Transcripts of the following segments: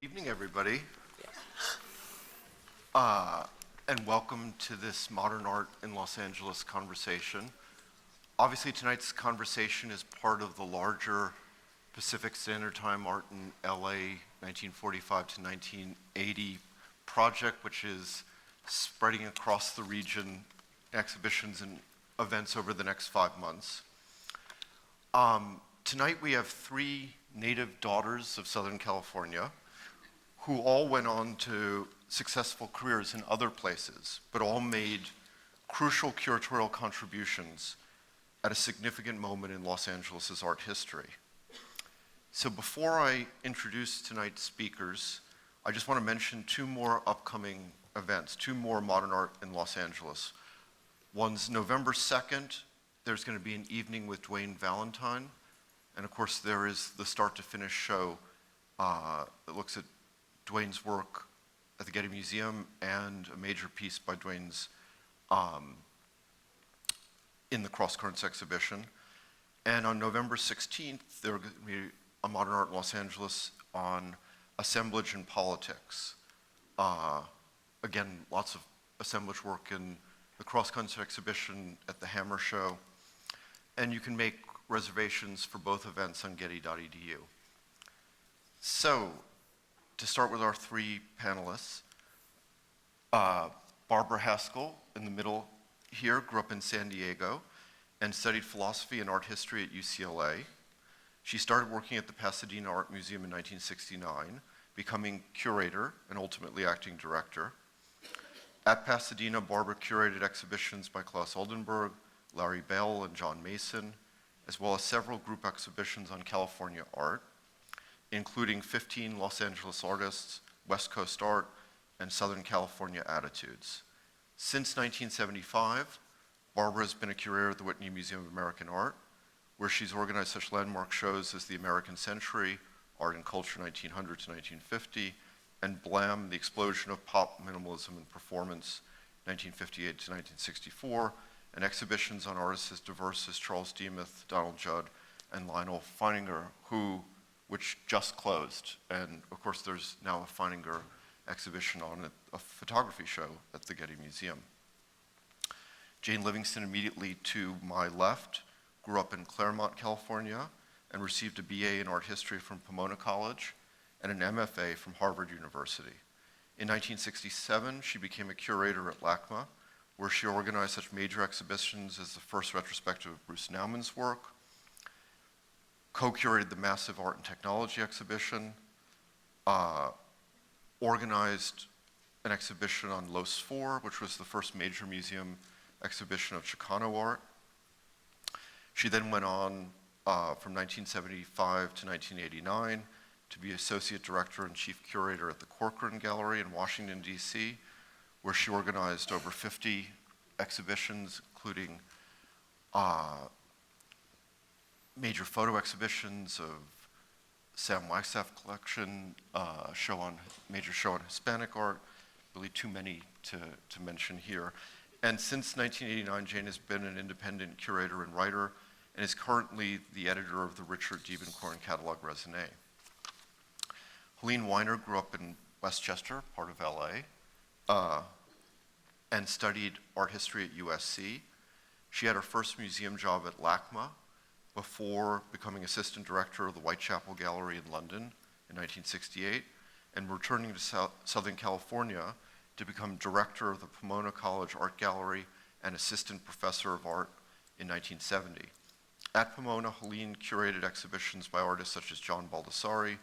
Evening, everybody, and welcome to this Modern Art in Los Angeles conversation. Obviously, tonight's conversation is part of the larger Pacific Standard Time Art in LA 1945 to 1980 project, which is spreading across the region, exhibitions and events over the next 5 months. Tonight we have three native daughters of Southern California who all went on to successful careers in other places, but all made crucial curatorial contributions at a significant moment in Los Angeles' art history. So before I introduce tonight's speakers, I just want to mention two more upcoming events, two more Modern Art in Los Angeles. One's November 2nd, there's going to be an evening with Duane Valentine, and of course there is the Start to Finish show that looks at Duane's work at the Getty Museum and a major piece by Duane's in the Cross Currents exhibition. And on November 16th, there's going to be a Modern Art in Los Angeles on assemblage and politics. Again, lots of assemblage work in the Cross Currents exhibition at the Hammer Show. And you can make reservations for both events on getty.edu. So, to start with our three panelists, Barbara Haskell, in the middle here, grew up in San Diego and studied philosophy and art history at UCLA. She started working at the Pasadena Art Museum in 1969, becoming curator and ultimately acting director. At Pasadena, Barbara curated exhibitions by Klaus Oldenburg, Larry Bell, and John Mason, as well as several group exhibitions on California art, including 15 Los Angeles artists, West Coast art, and Southern California attitudes. Since 1975, Barbara has been a curator at the Whitney Museum of American Art, where she's organized such landmark shows as the American Century, Art and Culture 1900 to 1950, and Blam, the Explosion of Pop, Minimalism, and Performance, 1958 to 1964, and exhibitions on artists as diverse as Charles Demuth, Donald Judd, and Lionel Feininger, which just closed. And of course, there's now a Feininger exhibition on a photography show at the Getty Museum. Jane Livingston, immediately to my left, grew up in Claremont, California, and received a BA in art history from Pomona College and an MFA from Harvard University. In 1967, she became a curator at LACMA, where she organized such major exhibitions as the first retrospective of Bruce Nauman's work, co-curated the massive art and technology exhibition, organized an exhibition on Los 4, which was the first major museum exhibition of Chicano art. She then went on from 1975 to 1989 to be associate director and chief curator at the Corcoran Gallery in Washington, D.C., where she organized over 50 exhibitions, including major photo exhibitions of Sam Wagstaff collection, major show on Hispanic art, really too many to mention here. And since 1989, Jane has been an independent curator and writer and is currently the editor of the Richard Diebenkorn catalog Raisonné. Helene Winer grew up in Westchester, part of LA, and studied art history at USC. She had her first museum job at LACMA before becoming assistant director of the Whitechapel Gallery in London in 1968, and returning to Southern California to become director of the Pomona College Art Gallery and assistant professor of art in 1970. At Pomona, Helene curated exhibitions by artists such as John Baldessari,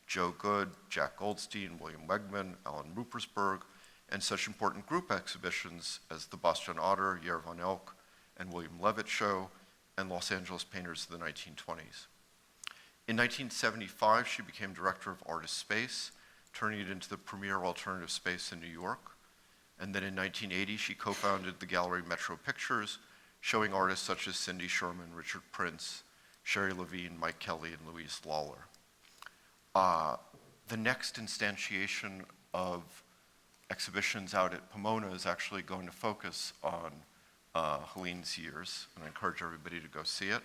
Joe Good, Jack Goldstein, William Wegman, Alan Ruppersberg, and such important group exhibitions as the Bastian Otter, Yair von Elk, and William Levitt Show, and Los Angeles Painters of the 1920s. In 1975, she became director of Artist Space, turning it into the premier alternative space in New York. And then in 1980, she co-founded the gallery Metro Pictures, showing artists such as Cindy Sherman, Richard Prince, Sherry Levine, Mike Kelly, and Louise Lawler. The next instantiation of exhibitions out at Pomona is actually going to focus on Helene's years, and I encourage everybody to go see it.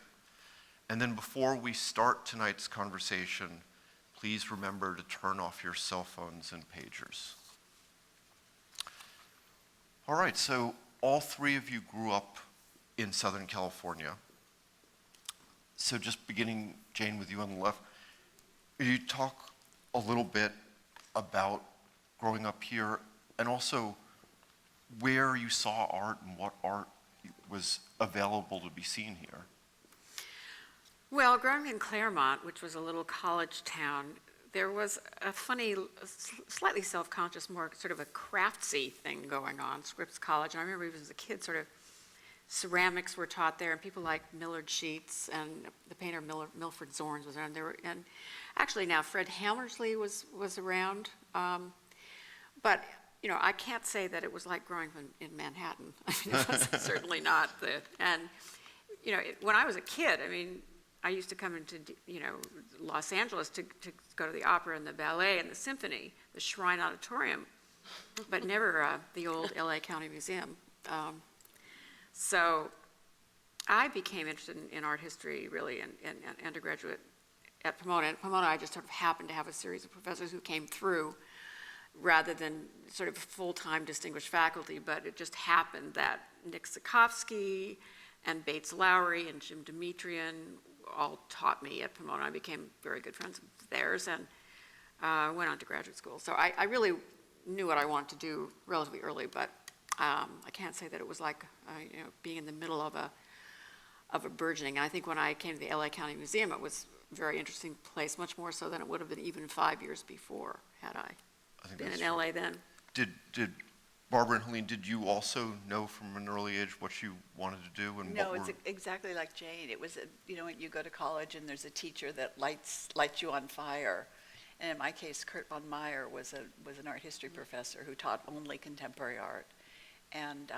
And then before we start tonight's conversation, please remember to turn off your cell phones and pagers. All right, so all three of you grew up in Southern California. So just beginning, Jane, with you on the left, could you talk a little bit about growing up here and also where you saw art and what art was available to be seen here? Well, growing in Claremont, which was a little college town, there was a funny, slightly self-conscious, more sort of a craftsy thing going on, Scripps College. And I remember even as a kid, sort of ceramics were taught there, and people like Millard Sheets, and the painter Milford Zorns was around there. And actually now Fred Hammersley was around. But, you know, I can't say that it was like growing up in Manhattan. I mean, it was certainly not. And, you know, when I was a kid, I mean, I used to come into, you know, Los Angeles to go to the opera and the ballet and the symphony, the Shrine Auditorium, but never the old LA County Museum. So I became interested in art history really in undergraduate at Pomona. At Pomona, I just sort of happened to have a series of professors who came through rather than sort of full-time distinguished faculty, but it just happened that Nick Sikowski and Bates Lowry and Jim Demetrian all taught me at Pomona. I became very good friends of theirs and went on to graduate school. So I really knew what I wanted to do relatively early, but I can't say that it was like you know, being in the middle of a burgeoning. And I think when I came to the LA County Museum, it was a very interesting place, much more so than it would have been even 5 years before had I been in LA then. Did Barbara and Helene, did you also know from an early age what you wanted to do? And No, it's exactly like Jane. It was, you know, when you go to college and there's a teacher that lights you on fire. And in my case, Kurt von Meyer was an art history professor who taught only contemporary art. And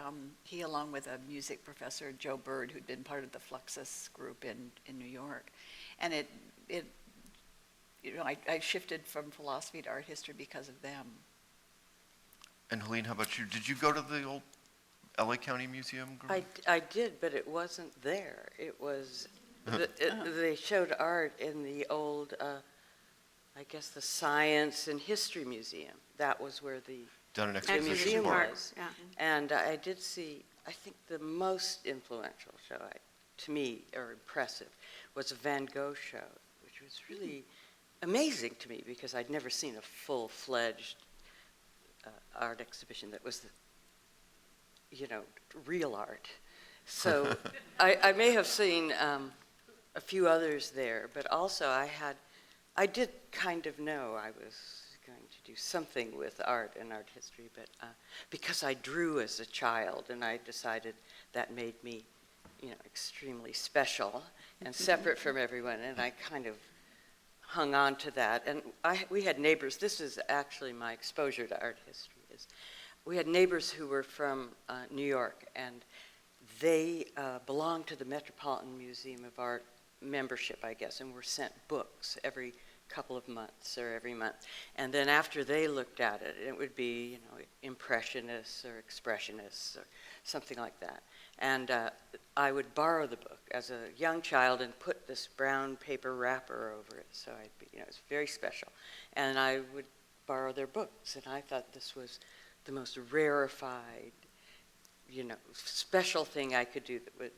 he, along with a music professor, Joe Bird, who'd been part of the Fluxus group in New York. And it you know, I shifted from philosophy to art history because of them. And Helene, how about you? Did you go to the old LA County Museum? I did, but it wasn't there. It was, they showed art in the old, I guess the Science and History Museum. That was where the museum was. Yeah. And I did see, I think the most influential show to me, or impressive, was a Van Gogh show, which was really amazing to me because I'd never seen a full-fledged art exhibition that was, you know, real art. So I may have seen a few others there, but also I did kind of know I was going to do something with art and art history, but because I drew as a child, and I decided that made me, you know, extremely special and separate from everyone, and I kind of hung on to that. And we had neighbors. This is actually my exposure to art history. We had neighbors who were from New York, and they belonged to the Metropolitan Museum of Art membership, I guess, and were sent books every couple of months or every month. And then after they looked at it, it would be, you know, Impressionists or Expressionists or something like that. And I would borrow the book as a young child and put this brown paper wrapper over it. So I'd be, you know, it's very special. And I would borrow their books, and I thought this was the most rarefied, you know, special thing I could do that would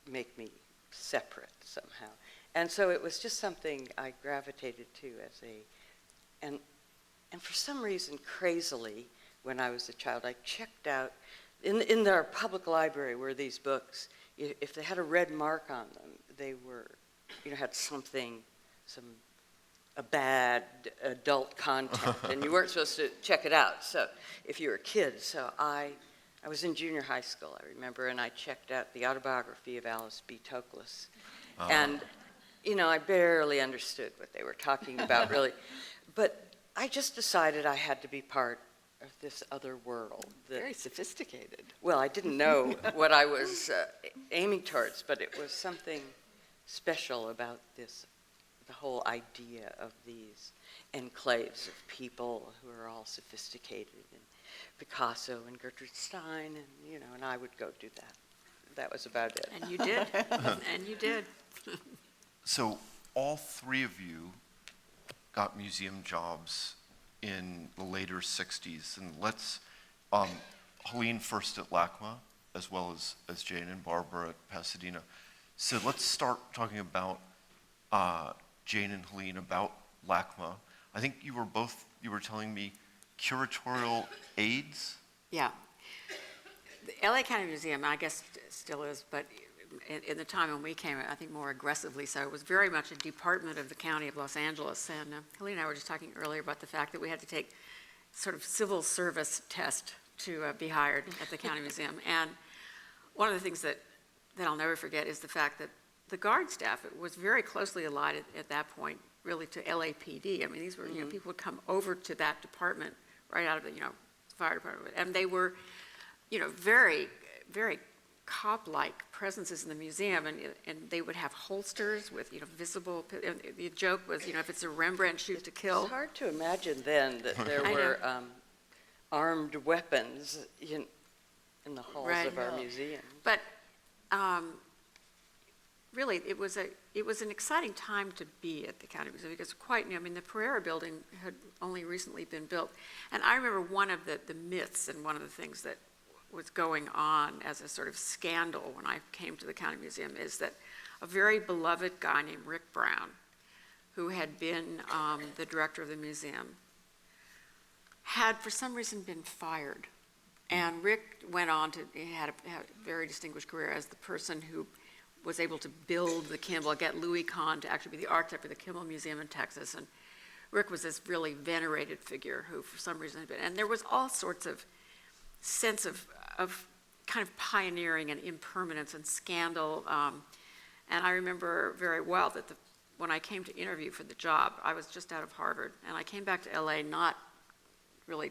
make me separate somehow. And so it was just something I gravitated to as and for some reason, crazily, when I was a child, I checked out, in our public library were these books. If they had a red mark on them, they were, you know, had a bad adult content, and you weren't supposed to check it out. So if you were a kid, so I was in junior high school, I remember, and I checked out the autobiography of Alice B. Toklas. And, you know, I barely understood what they were talking about, really. But I just decided I had to be part of this other world. Very sophisticated. Well, I didn't know what I was aiming towards, but it was something special about the whole idea of these enclaves of people who are all sophisticated, and Picasso and Gertrude Stein, and, you know, and I would go do that. That was about it. And you did. And you did. So all three of you got museum jobs in the later 60s. And let's, Helene first at LACMA, as well as Jane and Barbara at Pasadena. So let's start talking about Jane and Helene, about LACMA. I think you were telling me curatorial aides? Yeah. The LA County Museum, I guess still is, but in the time when we came, I think more aggressively so, it was very much a department of the County of Los Angeles. And Helene and I were just talking earlier about the fact that we had to take sort of civil service test to be hired at the County Museum. And one of the things that I'll never forget is the fact that the guard staff was very closely allied at that point, really, to LAPD. I mean, these were, people would come over to that department right out of the, fire department. And they were, very, very cop-like presences in the museum, and they would have holsters with, visible, and the joke was, if it's a Rembrandt shoot to kill. It's hard to imagine then that there I were armed weapons in the halls Right. of our No. museum. But really, it was an exciting time to be at the County Museum because the Pereira building had only recently been built. And I remember one of the myths and one of the things that was going on as a sort of scandal when I came to the County Museum is that a very beloved guy named Rick Brown, who had been the director of the museum, had for some reason been fired. And Rick went on to, he had a very distinguished career as the person who was able to build the Kimball, get Louis Kahn to actually be the architect for the Kimball Museum in Texas. And Rick was this really venerated figure who for some reason had been, and there was all sorts of sense of kind of pioneering and impermanence and scandal. And I remember very well that when I came to interview for the job, I was just out of Harvard, and I came back to LA not really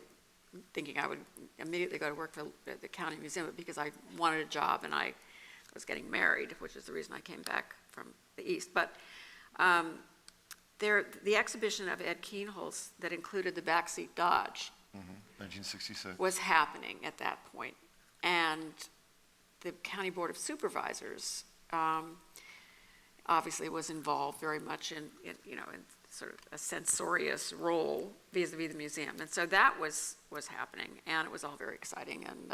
thinking I would immediately go to work for the County Museum, but because I wanted a job and I was getting married, which is the reason I came back from the East. But the exhibition of Ed Kienholz that included the backseat Dodge 1966. was happening at that point. And the County Board of Supervisors obviously was involved very much in sort of a censorious role vis-a-vis the museum. And so that was happening, and it was all very exciting, and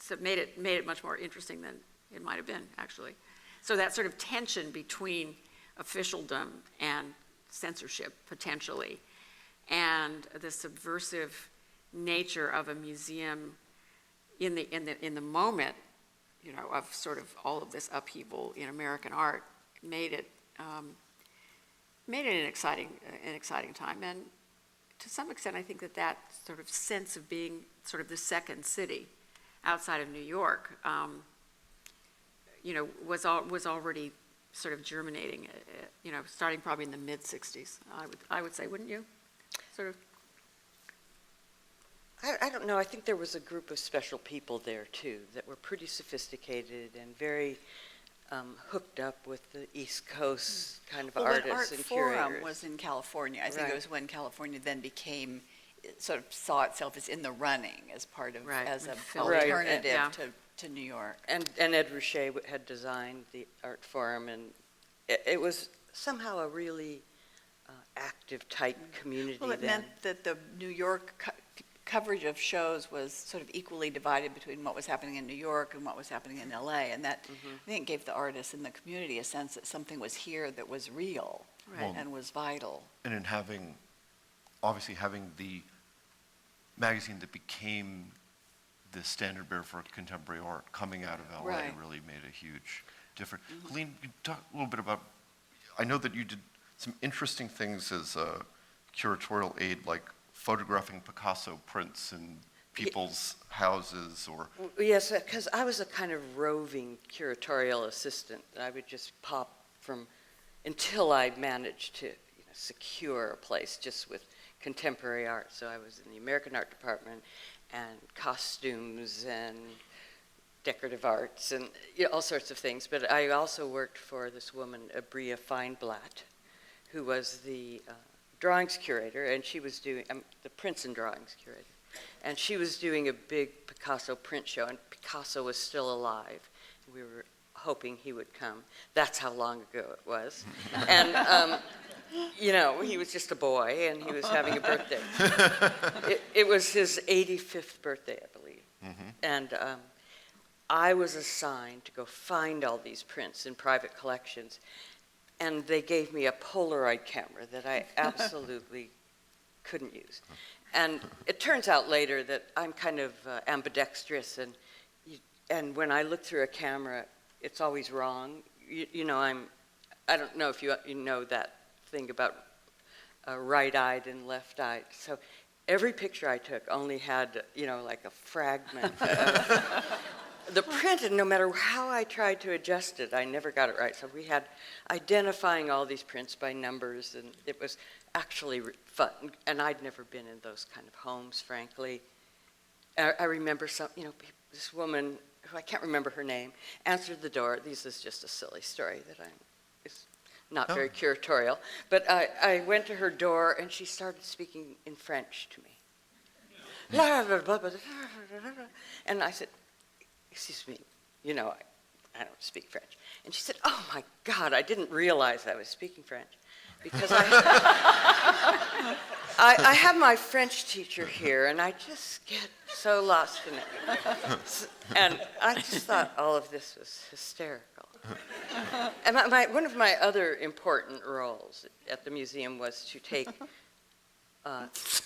so it made it much more interesting than it might have been, actually. So that sort of tension between officialdom and censorship, potentially, and the subversive nature of a museum in the moment, of sort of all of this upheaval in American art, made it an exciting time. And to some extent, I think that sort of sense of being sort of the second city outside of New York, was already sort of germinating, starting probably in the mid-'60s, I would say, wouldn't you? Sort of. I don't know. I think there was a group of special people there, too, that were pretty sophisticated and very hooked up with the East Coast kind of artists and curators. Art Forum was in California. I think Right. it was when California then sort of saw itself as in the running as part of, Right, as an with Philly. Right. alternative Yeah. to New York. And Ed Ruscha had designed the art forum, and it was somehow a really active, tight community Well, it then. meant that the New York coverage of shows was sort of equally divided between what was happening in New York and what was happening in LA, and that I think gave the artists in the community a sense that something was here that was real Right. and was vital. And in having the magazine that became the standard bearer for contemporary art coming out of LA Right. really made a huge difference. Helene, can you talk a little bit about, I know that you did some interesting things as a curatorial aide, like photographing Picasso prints in people's houses, or Yes, because I was a kind of roving curatorial assistant. I would just pop until I managed to secure a place just with contemporary art. So I was in the American Art Department and costumes and decorative arts and all sorts of things. But I also worked for this woman, Bria Feinblatt, who was the drawings curator, and she was doing the prints and drawings curator. And she was doing a big Picasso print show, and Picasso was still alive. We were hoping he would come. That's how long ago it was. And you know, he was just a boy and he was having a birthday. It was his 85th birthday, I believe. And I was assigned to go find all these prints in private collections. And they gave me a Polaroid camera that I absolutely couldn't use. And it turns out later that I'm kind of ambidextrous, and when I look through a camera, it's always wrong. You know, I don't know if you know that thing about right-eyed and left-eyed. So every picture I took only had, you know, like a fragment of the print, and no matter how I tried to adjust it, I never got it right. So we had identifying all these prints by numbers, and it was actually fun. And I'd never been in those kind of homes, frankly. I remember this woman, who I can't remember her name, answered the door. This is just a silly story that it's not very curatorial. But I went to her door, and she started speaking in French to me. And I said, "Excuse me, you know, I don't speak French." And she said, "Oh my God, I didn't realize I was speaking French, because I have my French teacher here, and I just get so lost in it." And I just thought all of this was hysterical. And one of my other important roles at the museum was to take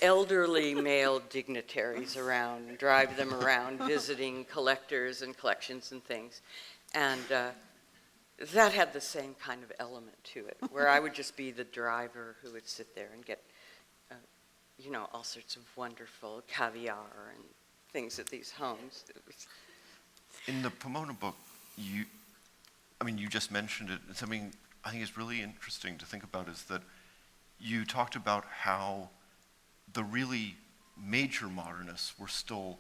elderly male dignitaries around and drive them around visiting collectors and collections and things. And that had the same kind of element to it, where I would just be the driver who would sit there and get, you know, all sorts of wonderful caviar and things at these homes. In the Pomona book, you just mentioned it, and something I think is really interesting to think about is that you talked about how the really major modernists were still,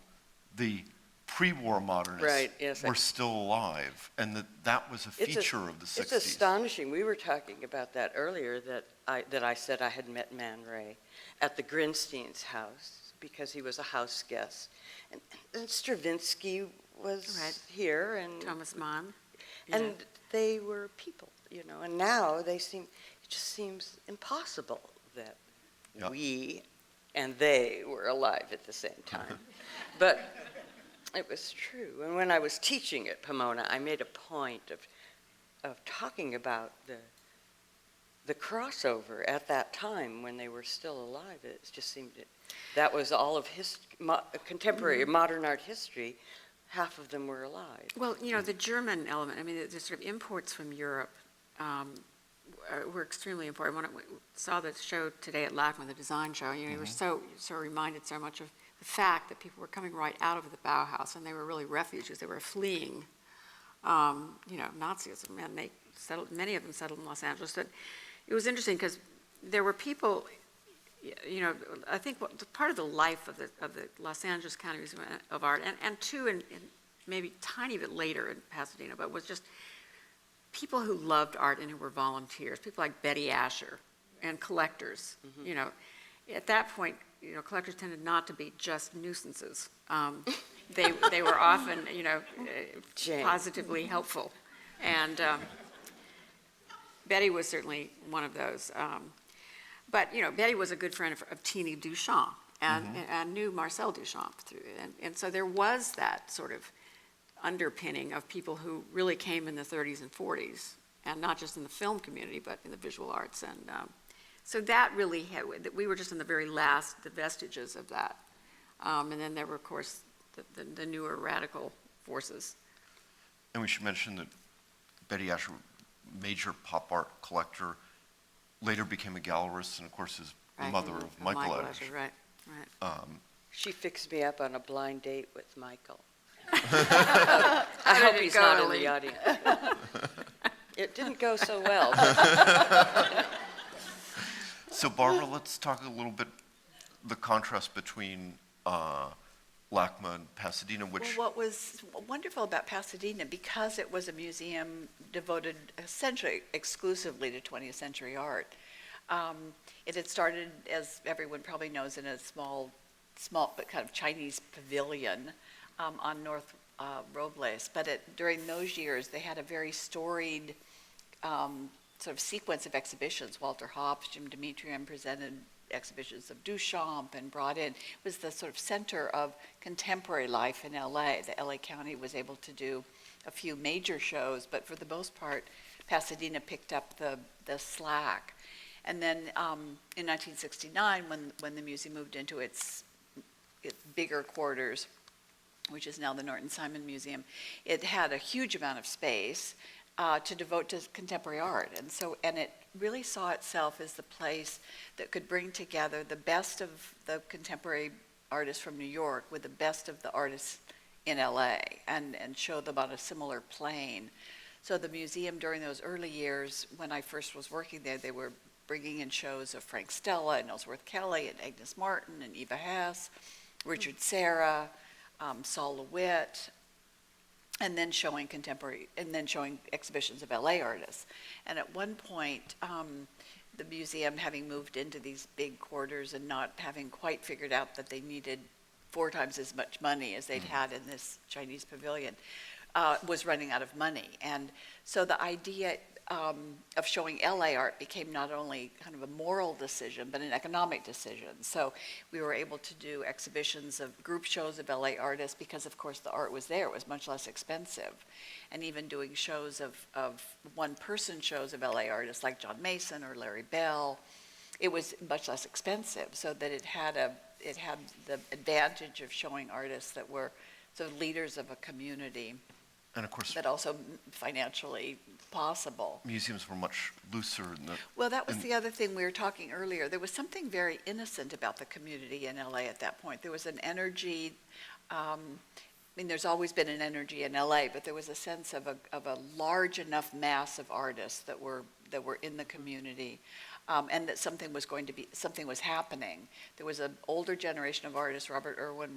the pre-war modernists Right, yes, were still alive, and that was a feature of the 60s. It's astonishing. We were talking about that earlier, that I said I had met Man Ray at the Grinstein's house because he was a house guest. And Stravinsky was here, and Thomas Mann. and they were people, you know. And now it just seems impossible that we and they were alive at the same time. But it was true. And when I was teaching at Pomona, I made a point of talking about the crossover at that time when they were still alive. It just seemed that was all of contemporary modern art history. Half of them were alive. Well, you know, the German element, I mean, the sort of imports from Europe were extremely important. When I saw the show today at LACMA, the design show, you know, you were so reminded so much of the fact that people were coming right out of the Bauhaus, and they were really refugees. They were fleeing, you know, Nazism, and they settled. Many of them settled in Los Angeles. But it was interesting because there were people, you know, I think part of the life of the Los Angeles County Museum of Art, and too, and maybe tiny bit later in Pasadena, but was just people who loved art and who were volunteers, people like Betty Asher and collectors. You know, at that point, you know, collectors tended not to be just nuisances. They were often, you know, positively helpful. And Betty was certainly one of those. But, you know, Betty was a good friend of Teeny Duchamp and knew Marcel Duchamp through it. And so there was that sort of underpinning of people who really came in the 30s and 40s, and not just in the film community, but in the visual arts. And so that really we were just in the very last, the vestiges of that. And then there were, of course, the newer radical forces. And we should mention that Betty Asher, major pop art collector, later became a gallerist, and of course is the mother of Michael Asher. Right. She fixed me up on a blind date with Michael. I hope he's not in the audience. It didn't go so well. So Barbara, let's talk a little bit the contrast between LACMA and Pasadena, which... Well, what was wonderful about Pasadena, because it was a museum devoted essentially exclusively to 20th century art, it had started, as everyone probably knows, in a small but kind of Chinese pavilion on North Robles. But during those years, they had a very storied sort of sequence of exhibitions. Walter Hopps, Jim Demetrian presented exhibitions of Duchamp and brought in, was the sort of center of contemporary life in LA. The LA County was able to do a few major shows, but for the most part, Pasadena picked up the slack. And then in 1969, when the museum moved into its bigger quarters, which is now the Norton Simon Museum, it had a huge amount of space to devote to contemporary art. And it really saw itself as the place that could bring together the best of the contemporary artists from New York with the best of the artists in LA and show them on a similar plane. So the museum during those early years, when I first was working there, they were bringing in shows of Frank Stella and Ellsworth Kelly and Agnes Martin and Eva Hess, Richard Serra, Saul LeWitt, and then showing exhibitions of LA artists. And at one point, the museum, having moved into these big quarters and not having quite figured out that they needed 4 times as much money as they'd had in this Chinese pavilion, was running out of money. And so the idea of showing LA art became not only kind of a moral decision, but an economic decision. So we were able to do exhibitions of group shows of LA artists because, of course, the art was there. It was much less expensive. And even doing shows of one-person shows of LA artists like John Mason or Larry Bell, it was much less expensive, so that it had the advantage of showing artists that were sort of leaders of a community. And of course, but also financially possible. museums were much looser. Well, that was the other thing we were talking earlier. There was something very innocent about the community in LA at that point. There was an energy, I mean, there's always been an energy in LA, but there was a sense of a large enough mass of artists that were in the community, and that something was happening. There was an older generation of artists, Robert Irwin,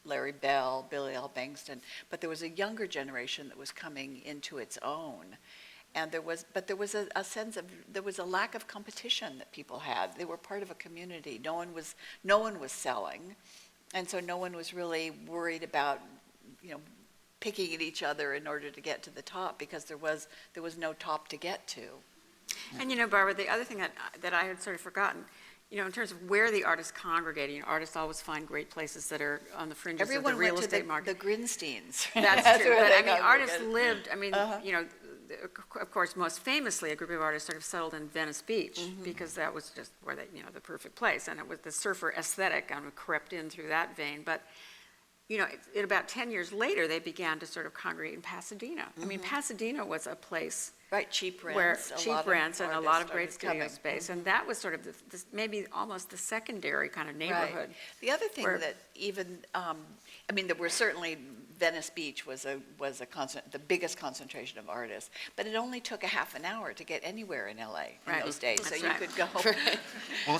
Larry Bell, Billy L. Bangston, but there was a younger generation that was coming into its own. And there was a sense of, there was a lack of competition that people had. They were part of a community. No one was selling, and so no one was really worried about, picking at each other in order to get to the top, because there was no top to get to. And Barbara, the other thing that I had sort of forgotten, in terms of where the artists congregate, artists always find great places that are on the fringes of the real estate market. Everyone went to the Grinsteins. That's true, where but artists lived, Uh-huh. Of course, most famously, a group of artists sort of settled in Venice Beach, because that was just where they, the perfect place, and it was the surfer aesthetic kind of crept in through that vein. But about 10 years later, they began to sort of congregate in Pasadena. I mean, Pasadena was a place right, cheap rents, where cheap rents and a lot of great studio coming. space, and that was sort of maybe almost the secondary kind of neighborhood. Right. The other thing that even, there were certainly, Venice Beach was the biggest concentration of artists, but it only took a half an hour to get anywhere in LA in those days. That's so right. You could go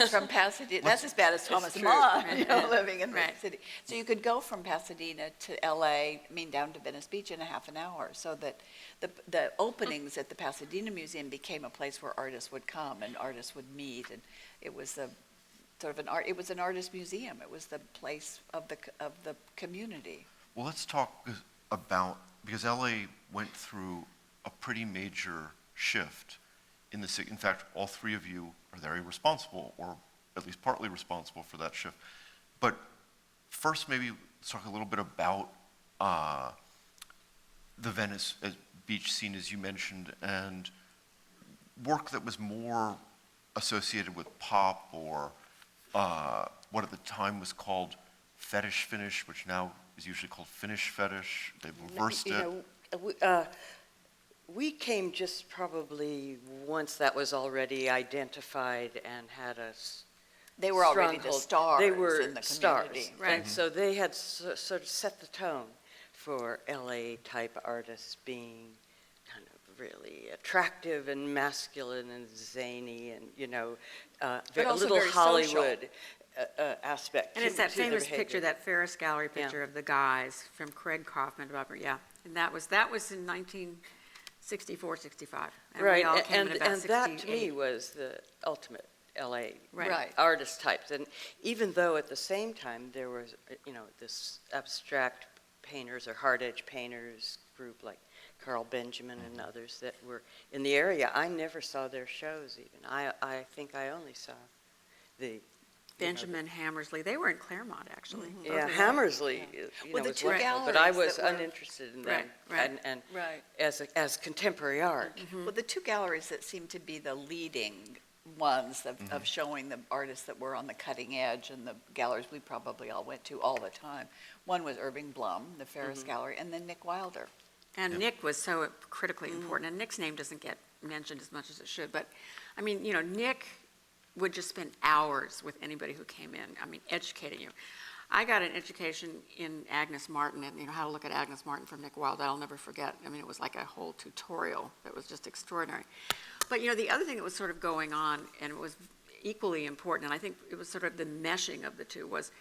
from Pasadena. That's as bad as Thomas true. Mann, Right. living in Right. the city. So you could go from Pasadena to LA, down to Venice Beach in a half an hour, so that the openings at the Pasadena Museum became a place where artists would come and artists would meet, and it was it was an artist museum. It was the place of the community. Well, let's talk about, because LA went through a pretty major shift in fact, all 3 of you are very responsible, or at least partly responsible for that shift. But first, maybe let's talk a little bit about the Venice Beach scene, as you mentioned, and work that was more associated with pop, or what at the time was called fetish finish, which now is usually called finish fetish. They've reversed it. We came just probably once that was already identified and had a They were already the stronghold. stars They were in the stars, community. Right. and so they had sort of set the tone for LA-type artists being kind of really attractive and masculine and zany and, But a also little very Hollywood aspect. And it's that to their famous picture, behavior. that Ferris Gallery picture of the guys from Craig Kaufman, and that was in 1964, 65. And we Right, all came in and about that to 68. me was the ultimate LA Right. artist types. And even though at the same time there was, this abstract painters or hard edge painters group like Carl Benjamin and others that were in the area. I never saw their shows even. I think I only saw the Benjamin, Hammersley, they were in Claremont, actually. Both Yeah, of them. Hammersley, Well, the was two wonderful, but I galleries was that were- uninterested in them. Right. And Right. as contemporary art. Well, the two galleries that seem to be the leading ones of showing the artists that were on the cutting edge, and the galleries we probably all went to all the time. One was Irving Blum, the Ferris Gallery, and then Nick Wilder. And Nick was so critically important, and Nick's name doesn't get mentioned as much as it should, but, I mean, Nick would just spend hours with anybody who came in, I mean, educating you. I got an education in Agnes Martin, and, how to look at Agnes Martin from Nick Wilder, I'll never forget. I mean, it was like a whole tutorial that was just extraordinary. But, the other thing that was sort of going on, and it was equally important, and I think it was sort of the meshing of the two, was,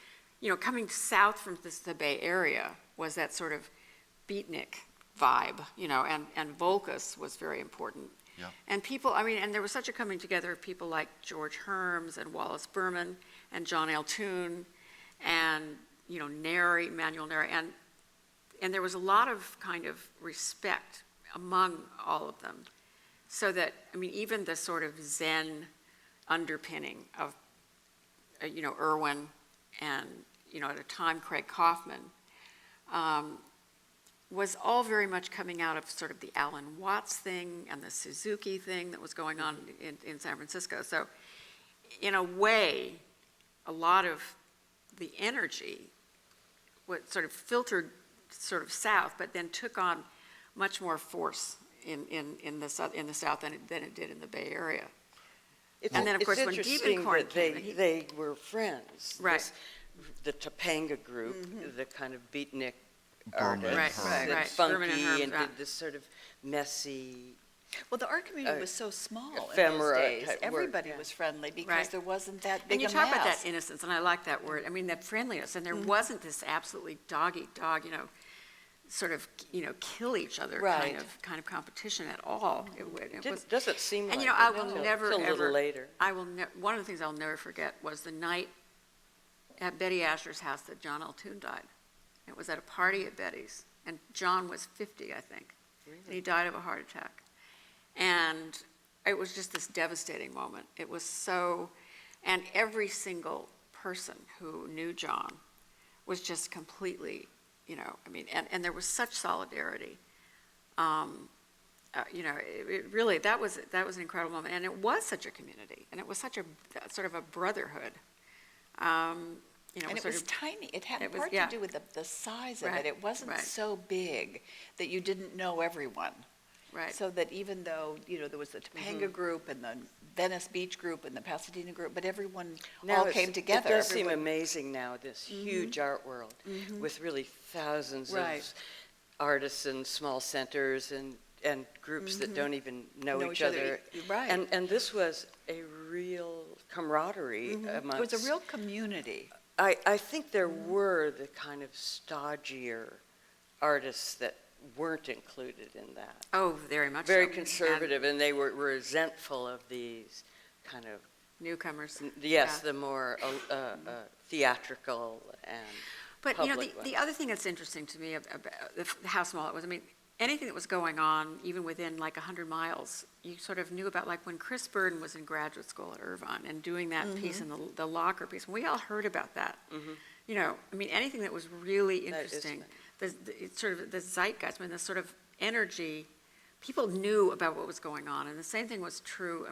coming south from the Bay Area was that sort of beatnik vibe, and Volkus was very important. Yeah. And people, and there was such a coming together of people like George Herms and Wallace Berman and John L. Toon and, Neri, Manuel Neri, and there was a lot of kind of respect among all of them. So that, even the sort of Zen underpinning of, Irwin and, at a time Craig Kaufman, was all very much coming out of sort of the Alan Watts thing and the Suzuki thing that was going on in San Francisco. So in a way, a lot of the energy was sort of filtered sort of south, but then took on much more force in the South than it did in the Bay Area. And then, of course, when Diebenkorn came in, they were friends. Right. The Topanga group, the kind of beatnik Berman, artists, Herm. Right. funky Berman and Herm, and right. did this sort of messy. Well, the art community was so small in ephemera those days. type work, Everybody yeah. was friendly because Right. there wasn't that big and you a talk about mass. that innocence, and I like that word. That friendliness, and there wasn't this absolutely dog-eat-dog, sort of, kill each other Right. kind of competition at all. It was, Doesn't seem and like I it will until- never till a little ever. later. One of the things I'll never forget was the night at Betty Asher's house that John L. Toon died. It was at a party at Betty's, and John was 50, I think, and he died of a heart attack. And it was just this devastating moment. It was so, and every single person who knew John was just completely, and there was such solidarity. It really, that was an incredible moment, and it was such a community, and it was such a sort of a brotherhood. And it sort was of- tiny. It had it was- part yeah. to do with the size of Right, it. It wasn't right. so big that you didn't know everyone. Right. So that even though, there was the Topanga group and the Venice Beach group and the Pasadena group, but everyone all came together. It does seem Everyone- amazing now, this huge art world with really thousands Right. of artists and small centers and groups that don't even know Know each each other. other. Right. And this was a real camaraderie amongst. It was a real community. I think there were the kind of stodgier artists that weren't included in that. Oh, very much Very so. conservative, and they were resentful of these kind of, And newcomers. yes, Yeah. the more theatrical and But, public the ones. other thing that's interesting to me about how small it was, anything that was going on, even within like 100 miles, you sort of knew about, like when Chris Burden was in graduate school at Irvine and doing that piece in the locker piece, we all heard about that. Anything that was really That is interesting, it's sort of the zeitgeist, the sort of energy, people knew about what was going on, and the same thing was true,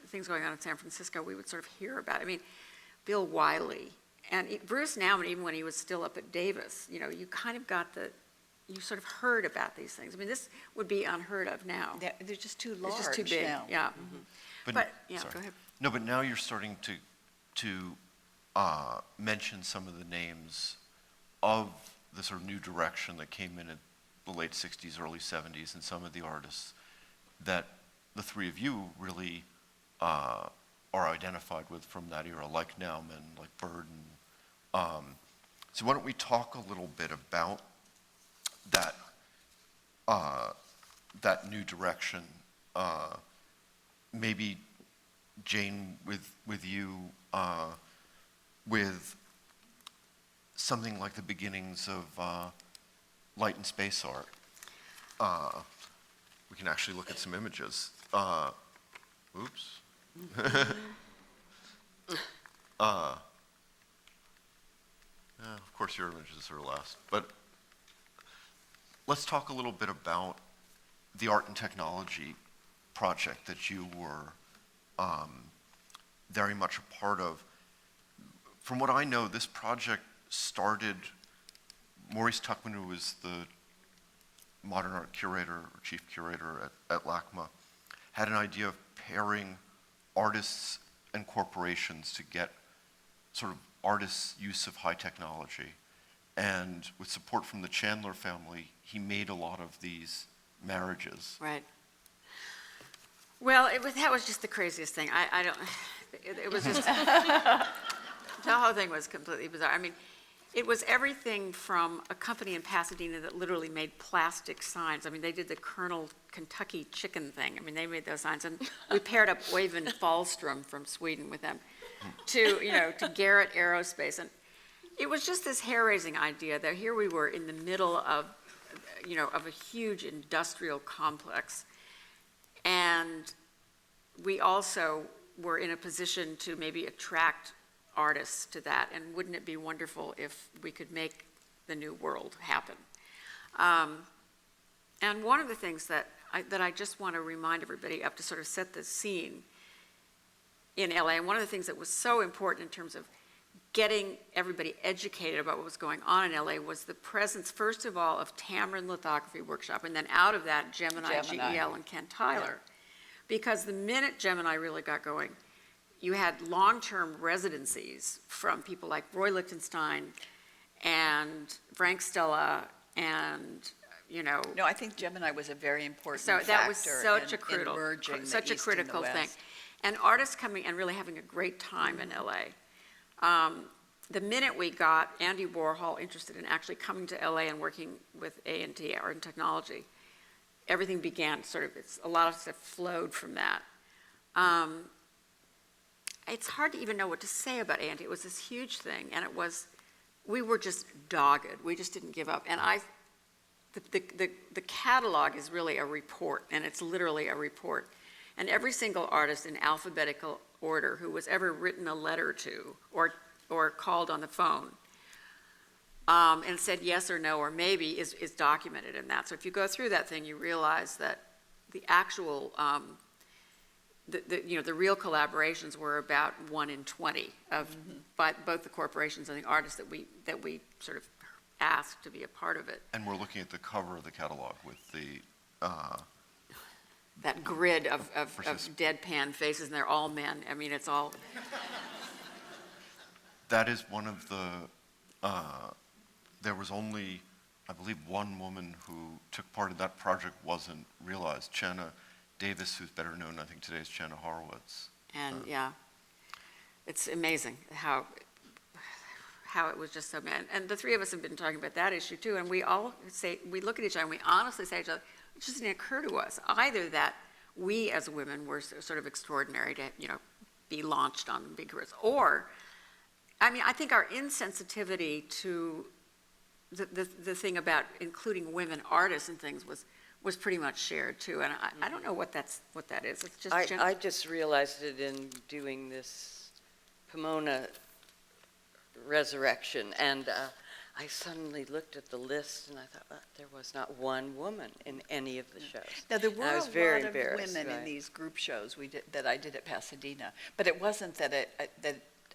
things going on in San Francisco, we would sort of hear about. Bill Wiley, and Bruce Nauman, even when he was still up at Davis, you kind of got you sort of heard about these things. This would be unheard of now. They're just too large It's just too big, now. yeah. But, yeah, sorry. go ahead. No, but now you're starting to mention some of the names of the sort of new direction that came in the late 60s, early 70s, and some of the artists that the three of you really are identified with from that era, like Nauman, like Burden. So why don't we talk a little bit about that new direction? Maybe Jane, with you, with something like the beginnings of light and space art. we can actually look at some images. Oops. Of course, your images are last. But let's talk a little bit about the art and technology project that you were very much a part of. From what I know, this project started, Maurice Tuckman, who was the modern art curator or chief curator at LACMA, had an idea of pairing artists and corporations to get sort of artists' use of high technology. And with support from the Chandler family, he made a lot of these marriages. Right. Well, that was just the craziest thing. I don't, it was just, the whole thing was completely bizarre. I mean, it was everything from a company in Pasadena that literally made plastic signs. I mean, they did the Colonel Kentucky chicken thing. I mean, they made those signs. And we paired up Oyvind Fahlström from Sweden with them to Garrett Aerospace. And it was just this hair-raising idea that here we were in the middle of a huge industrial complex. And we also were in a position to maybe attract artists to that, and wouldn't it be wonderful if we could make the new world happen? And one of the things that I just want to remind everybody of to sort of set the scene in LA, and one of the things that was so important in terms of getting everybody educated about what was going on in LA was the presence, first of all, of Tamron Lithography Workshop, and then out of that, Gemini. GEL, and Ken Tyler. Yeah. Because the minute Gemini really got going, you had long-term residencies from people like Roy Lichtenstein and Frank Stella and, No, I think Gemini was a very important so factor that was such in merging such the a East and the critical thing. West. And artists coming and really having a great time in LA. The minute we got Andy Warhol interested in actually coming to LA and working with A&T, Art and Technology, everything began a lot of stuff flowed from that. It's hard to even know what to say about A&T. It was this huge thing, and we were just dogged. We just didn't give up. And the catalog is really a report, and it's literally a report. And every single artist in alphabetical order who was ever written a letter to or called on the phone and said yes or no or maybe is documented in that. So if you go through that thing, you realize that the actual the real collaborations were about 1 in 20 of by both the corporations and the artists that we sort of asked to be a part of it. And we're looking at the cover of the catalog with the that grid of deadpan faces, and they're all men. I mean, it's all. That is one of the. There was only, I believe, one woman who took part in that project wasn't realized. Channa Davis, who's better known, I think, today as Channa Horowitz. And it's amazing how it was just so bad. And the three of us have been talking about that issue too, and we look at each other and we honestly say to each other, it just didn't occur to us either that we as women were sort of extraordinary to, be launched on big careers, or, I mean, I think our insensitivity to the thing about including women artists and things was pretty much shared too, and I don't know what that is. It's just I just realized it in doing this Pomona resurrection, and I suddenly looked at the list and I thought, there was not one woman in any of the shows. Now, there were a lot of women in these group shows that I did at Pasadena, but it wasn't that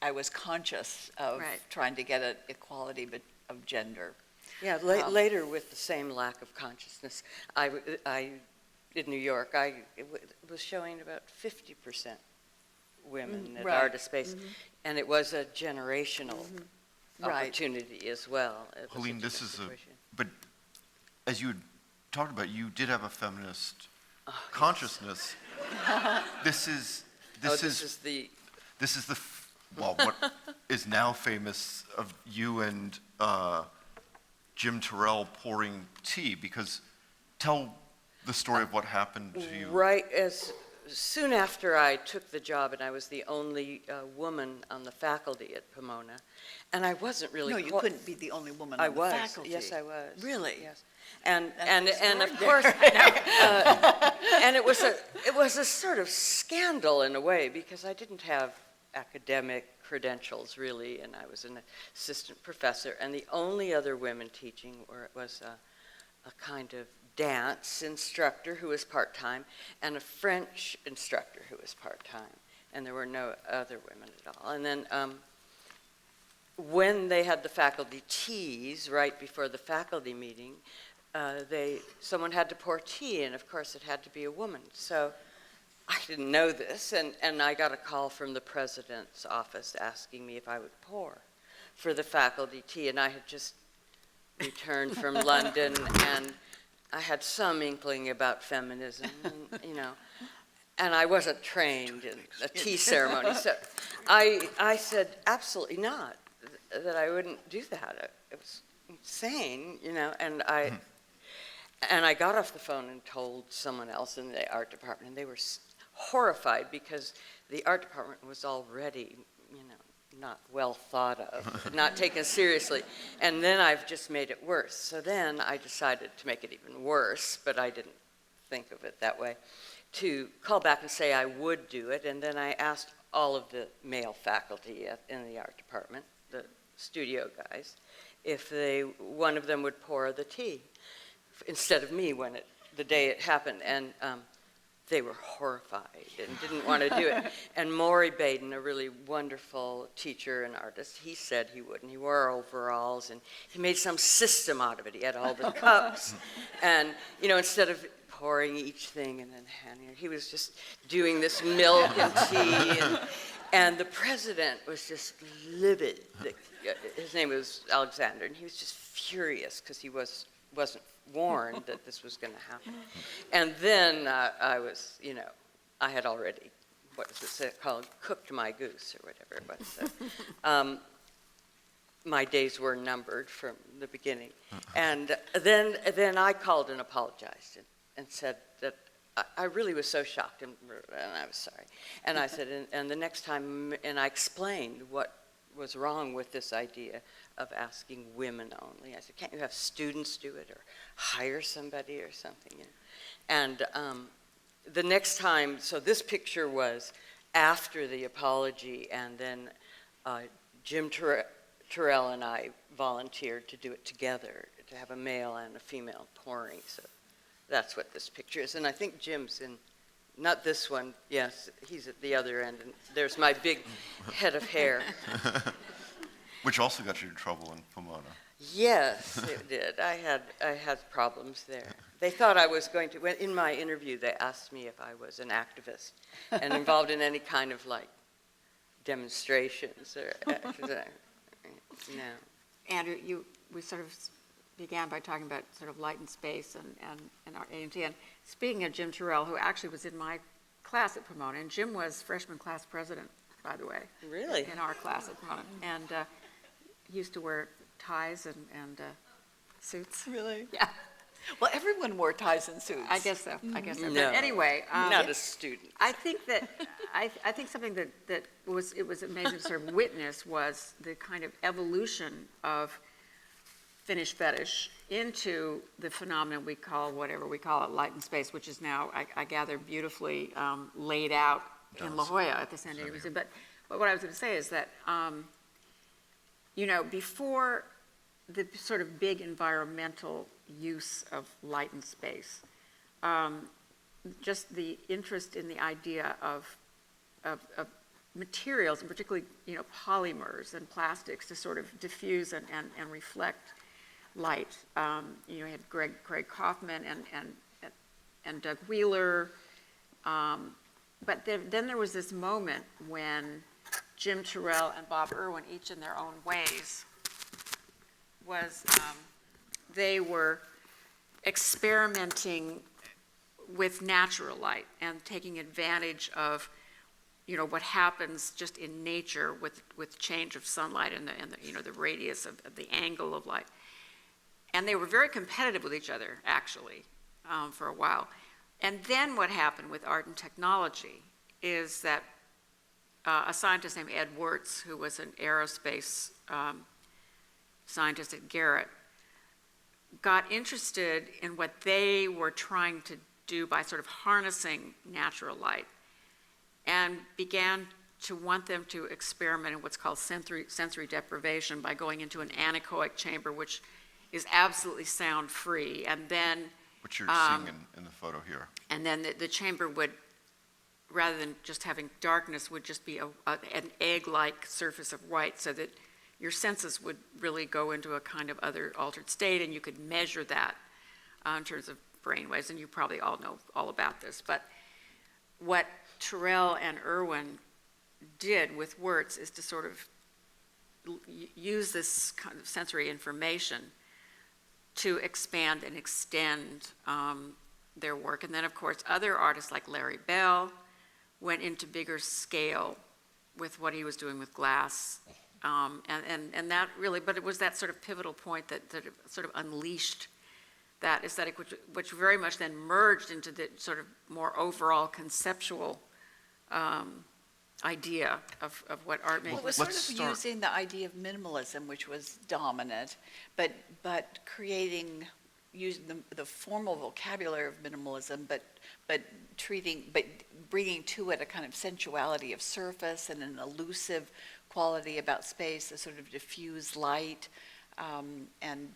I was conscious of trying to get an equality of gender. Yeah, later with the same lack of consciousness, I in New York, was showing about 50% women at Artist Space, and it was a generational opportunity as well. Helene, this is but as you had talked about, you did have a feminist consciousness. This is what is now famous of you and Jim Terrell pouring tea, because tell the story of what happened to you. Right as soon after I took the job, and I was the only woman on the faculty at Pomona, and I wasn't really. No, you couldn't be the only woman I on the was. faculty. Yes, I was. Really? Yes. And That's of course, and it was a sort of scandal in a way, because I didn't have academic credentials really, and I was an assistant professor, and the only other women teaching was a kind of dance instructor who was part-time and a French instructor who was part-time, and there were no other women at all. And then when they had the faculty teas right before the faculty meeting, someone had to pour tea, and of course it had to be a woman. So I didn't know this, and I got a call from the president's office asking me if I would pour for the faculty tea, and I had just returned from London, and I had some inkling about feminism, and I wasn't trained in a tea ceremony. So I said, absolutely not, that I wouldn't do that. It was insane, and I got off the phone and told someone else in the art department, and they were horrified because the art department was already, not well thought of, not taken seriously. And then I've just made it worse. So then I decided to make it even worse, but I didn't think of it that way, to call back and say I would do it. And then I asked all of the male faculty in the art department, the studio guys, if one of them would pour the tea instead of me the day it happened. And they were horrified and didn't want to do it. And Maury Baden, a really wonderful teacher and artist, he said he would, and he wore overalls, and he made some system out of it. He had all the cups, and instead of pouring each thing and then handing it, he was just doing this milk and tea, and the president was just livid. His name was Alexander, and he was just furious because he wasn't warned that this was going to happen. And then I was, I had already, what is it called, cooked my goose or whatever it was. My days were numbered from the beginning. And then I called and apologized and said that I really was so shocked, and I was sorry. And I said, and the next time, and I explained what was wrong with this idea of asking women only. I said, can't you have students do it or hire somebody or something? And the next time, so this picture was after the apology, and then Jim Terrell and I volunteered to do it together, to have a male and a female pouring. So that's what this picture is. And I think Jim's in, not this one, yes, he's at the other end, and there's my big head of hair. Which also got you in trouble in Pomona. Yes, it did. I had problems there. They thought I was going to, in my interview, they asked me if I was an activist and involved in any kind of demonstrations or, no. Andrew, we sort of began by talking about sort of light and space and our A&T. And speaking of Jim Terrell, who actually was in my class at Pomona, and Jim was freshman class president, by the way. Really? In our class at Pomona. And he used to wear ties and suits. Really? Yeah. Well, everyone wore ties and suits. I guess so. I guess so. No, But anyway, not a student. I think that I think something that was amazing to sort of witness was the kind of evolution of Finnish fetish into the phenomenon we call, whatever we call it, light and space, which is now, I gather, beautifully laid out in La Jolla at the San Diego Museum. But what I was going to say is that, before the sort of big environmental use of light and space, just the interest in the idea of materials, and particularly, polymers and plastics, to sort of diffuse and reflect light. You had Craig Kaufman and Doug Wheeler. But then there was this moment when Jim Terrell and Bob Irwin, each in their own ways, they were experimenting with natural light and taking advantage of, what happens just in nature with change of sunlight and the radius of the angle of light. And they were very competitive with each other, actually, for a while. And then what happened with art and technology is that a scientist named Ed Wirtz, who was an aerospace scientist at Garrett, got interested in what they were trying to do by sort of harnessing natural light, and began to want them to experiment in what's called sensory deprivation by going into an anechoic chamber, which is absolutely sound-free, and then Which you're seeing in the photo here. and then the chamber would, rather than just having darkness, would just be an egg-like surface of white, so that your senses would really go into a kind of other altered state, and you could measure that in terms of brainwaves, and you probably all know all about this. But what Terrell and Irwin did with Wirtz is to sort of use this kind of sensory information to expand and extend their work. And then, of course, other artists like Larry Bell went into bigger scale with what he was doing with glass. And that really, but it was that sort of pivotal point that sort of unleashed that aesthetic, which very much then merged into the sort of more overall conceptual idea of what art making Well, it was Let's sort of start- using the idea of minimalism, which was dominant, but using the formal vocabulary of minimalism, but bringing to it a kind of sensuality of surface and an elusive quality about space, a sort of diffuse light, and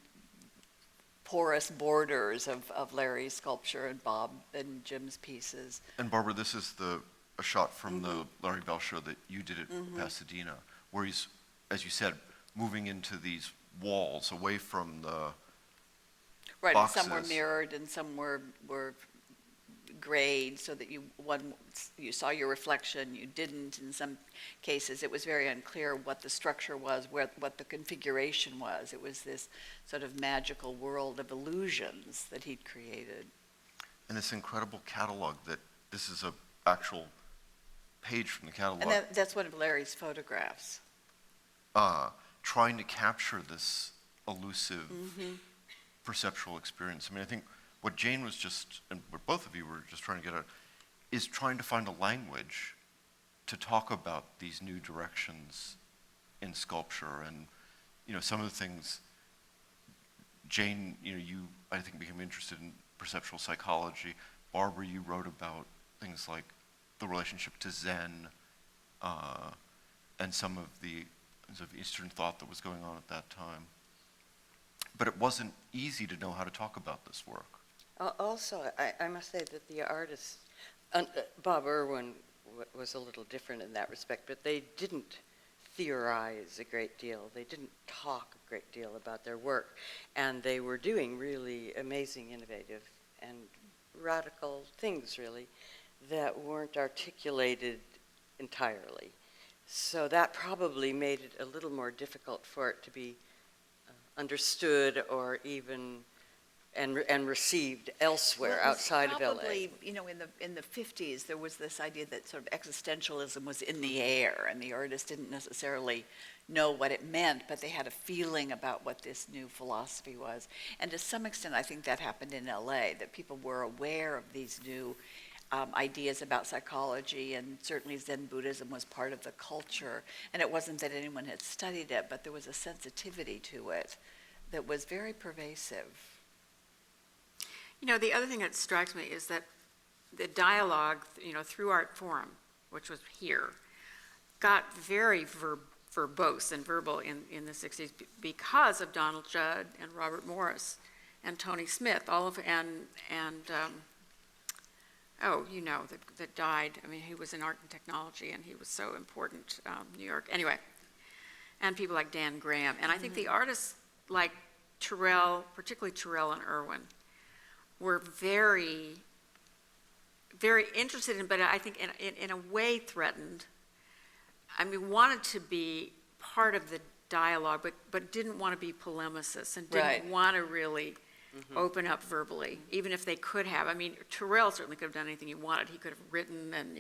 porous borders of Larry's sculpture and Bob and Jim's pieces. And Barbara, this is a shot from the Larry Bell show that you did at Pasadena, where he's, as you said, moving into these walls away from the Right, and some were boxes. mirrored and some were grayed so that you saw your reflection, you didn't. In some cases, it was very unclear what the structure was, what the configuration was. It was this sort of magical world of illusions that he'd created. and this incredible catalog that this is a actual page from the catalog. And that's one of Larry's photographs. Trying to capture this elusive perceptual experience. I mean, I think what Jane was just, and what both of you were just trying to get at, is trying to find a language to talk about these new directions in sculpture. And, some of the things, Jane, you, I think, became interested in perceptual psychology. Barbara, you wrote about things like the relationship to Zen, and some of the of Eastern thought that was going on at that time. But it wasn't easy to know how to talk about this work. Also, I must say that the artists, Bob Irwin was a little different in that respect, but they didn't theorize a great deal. They didn't talk a great deal about their work, and they were doing really amazing, innovative, and radical things, really, that weren't articulated entirely. So that probably made it a little more difficult for it to be understood or even and received elsewhere Well, it was outside of LA. probably, in the 50s, there was this idea that sort of existentialism was in the air, and the artists didn't necessarily know what it meant, but they had a feeling about what this new philosophy was. And to some extent, I think that happened in LA, that people were aware of these new ideas about psychology, and certainly Zen Buddhism was part of the culture. And it wasn't that anyone had studied it, but there was a sensitivity to it that was very pervasive. The other thing that strikes me is that the dialogue, through Art Forum, which was here, got very verbose and verbal in the 60s because of Donald Judd and Robert Morris and Tony Smith, that died. I mean, he was in art and technology, and he was so important, New York. Anyway, and people like Dan Graham. And I think the artists like Terrell, particularly Terrell and Irwin, were very, very interested in, but I think in a way threatened. I mean, wanted to be part of the dialogue, but didn't want to be polemicists and didn't want to really open up verbally, even if they could have. I mean, Terrell certainly could have done anything he wanted. He could have written and,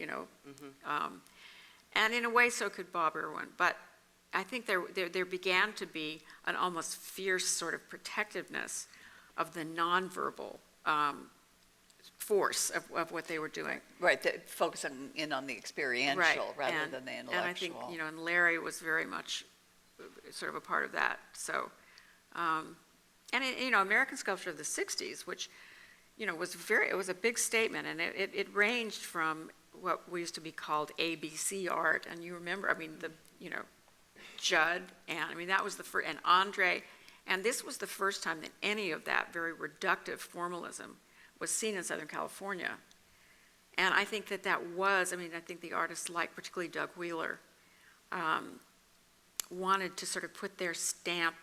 and in a way so could Bob Irwin. But I think there began to be an almost fierce sort of protectiveness of the nonverbal force of what they were doing. Right, focusing in on the experiential rather than the intellectual. And I think, and Larry was very much sort of a part of that. So, American sculpture of the 60s, which, it was a big statement, and it ranged from what we used to be called ABC art, and you remember, Judd, and that was the first, and Andre, and this was the first time that any of that very reductive formalism was seen in Southern California. And I think that was, I think the artists like, particularly Doug Wheeler, wanted to sort of put their stamp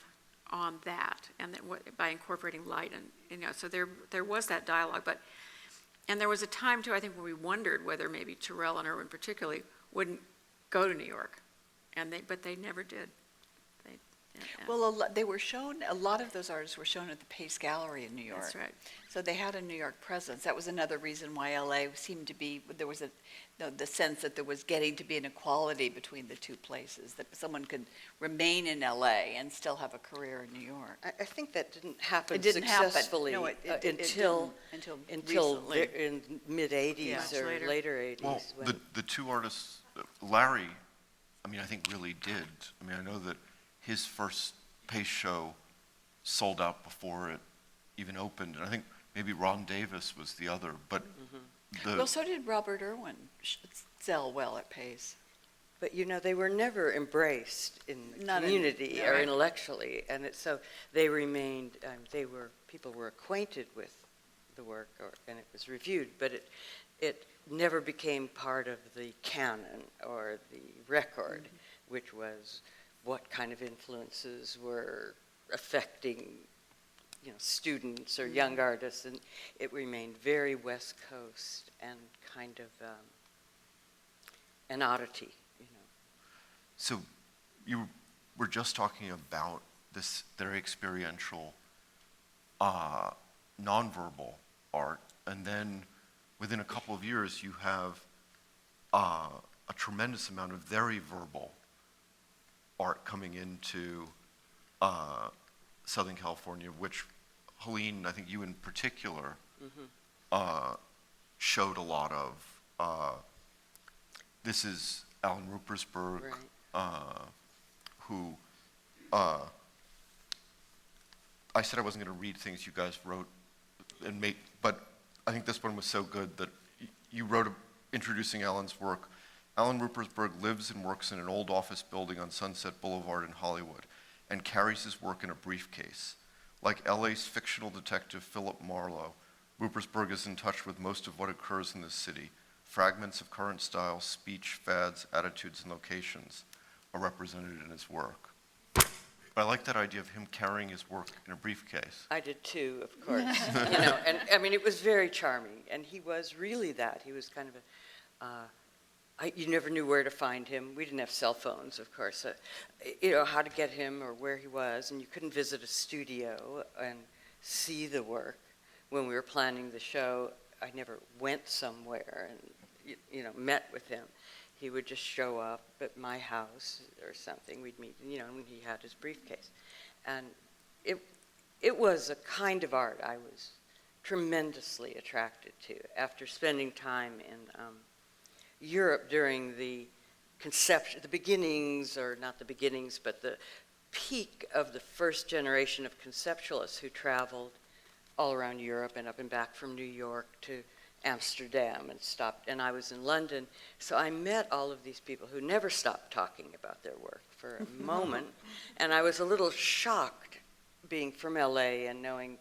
on that, and by incorporating light, and so there was that dialogue. And there was a time too, I think, when we wondered whether maybe Turrell and Irwin particularly wouldn't go to New York, but they never did. Well, they were shown, a lot of those artists were shown at the Pace Gallery in New York. That's right. So they had a New York presence. That was another reason why LA seemed to be, there was the sense that there was getting to be an equality between the two places, that someone could remain in LA and still have a career in New York. I think that didn't happen It didn't happen. successfully No, until recently. in mid-'80s Yeah. or Later. later 80s. Well, when- the two artists, Larry, I think really did. I know that his first Pace show sold out before it even opened, and I think maybe Ron Davis was the other, but Well, so did Robert Irwin sell well at Pace. But they were never embraced in the Not in- community yeah, or right. intellectually, and so they remained. People were acquainted with the work, and it was reviewed, but it never became part of the canon or the record, which was what kind of influences were affecting, students or young artists, and it remained very West Coast and kind of an oddity, So you were just talking about this very experiential, nonverbal art, and then within a couple of years you have a tremendous amount of very verbal art coming into Southern California, which Helene, I think you in particular, showed a lot of. This is Alan Ruppersberg, Right. who I said I wasn't going to read things you guys wrote and make, but I think this one was so good that you wrote introducing Alan's work. Alan Ruppersberg lives and works in an old office building on Sunset Boulevard in Hollywood and carries his work in a briefcase. Like LA's fictional detective Philip Marlowe, Ruppersberg is in touch with most of what occurs in this city. Fragments of current style, speech, fads, attitudes, and locations are represented in his work. But I like that idea of him carrying his work in a briefcase. I did too, of course. And it was very charming, and he was really that. He was kind of you never knew where to find him. We didn't have cell phones, of course. How to get him or where he was, and you couldn't visit a studio and see the work. When we were planning the show, I never went somewhere and met with him. He would just show up at my house or something. We'd meet, when he had his briefcase. And it was a kind of art I was tremendously attracted to. After spending time in Europe during the beginnings, or not the beginnings, but the peak of the first generation of conceptualists who traveled all around Europe and up and back from New York to Amsterdam and stopped, and I was in London, so I met all of these people who never stopped talking about their work for a moment, and I was a little shocked being from LA and knowing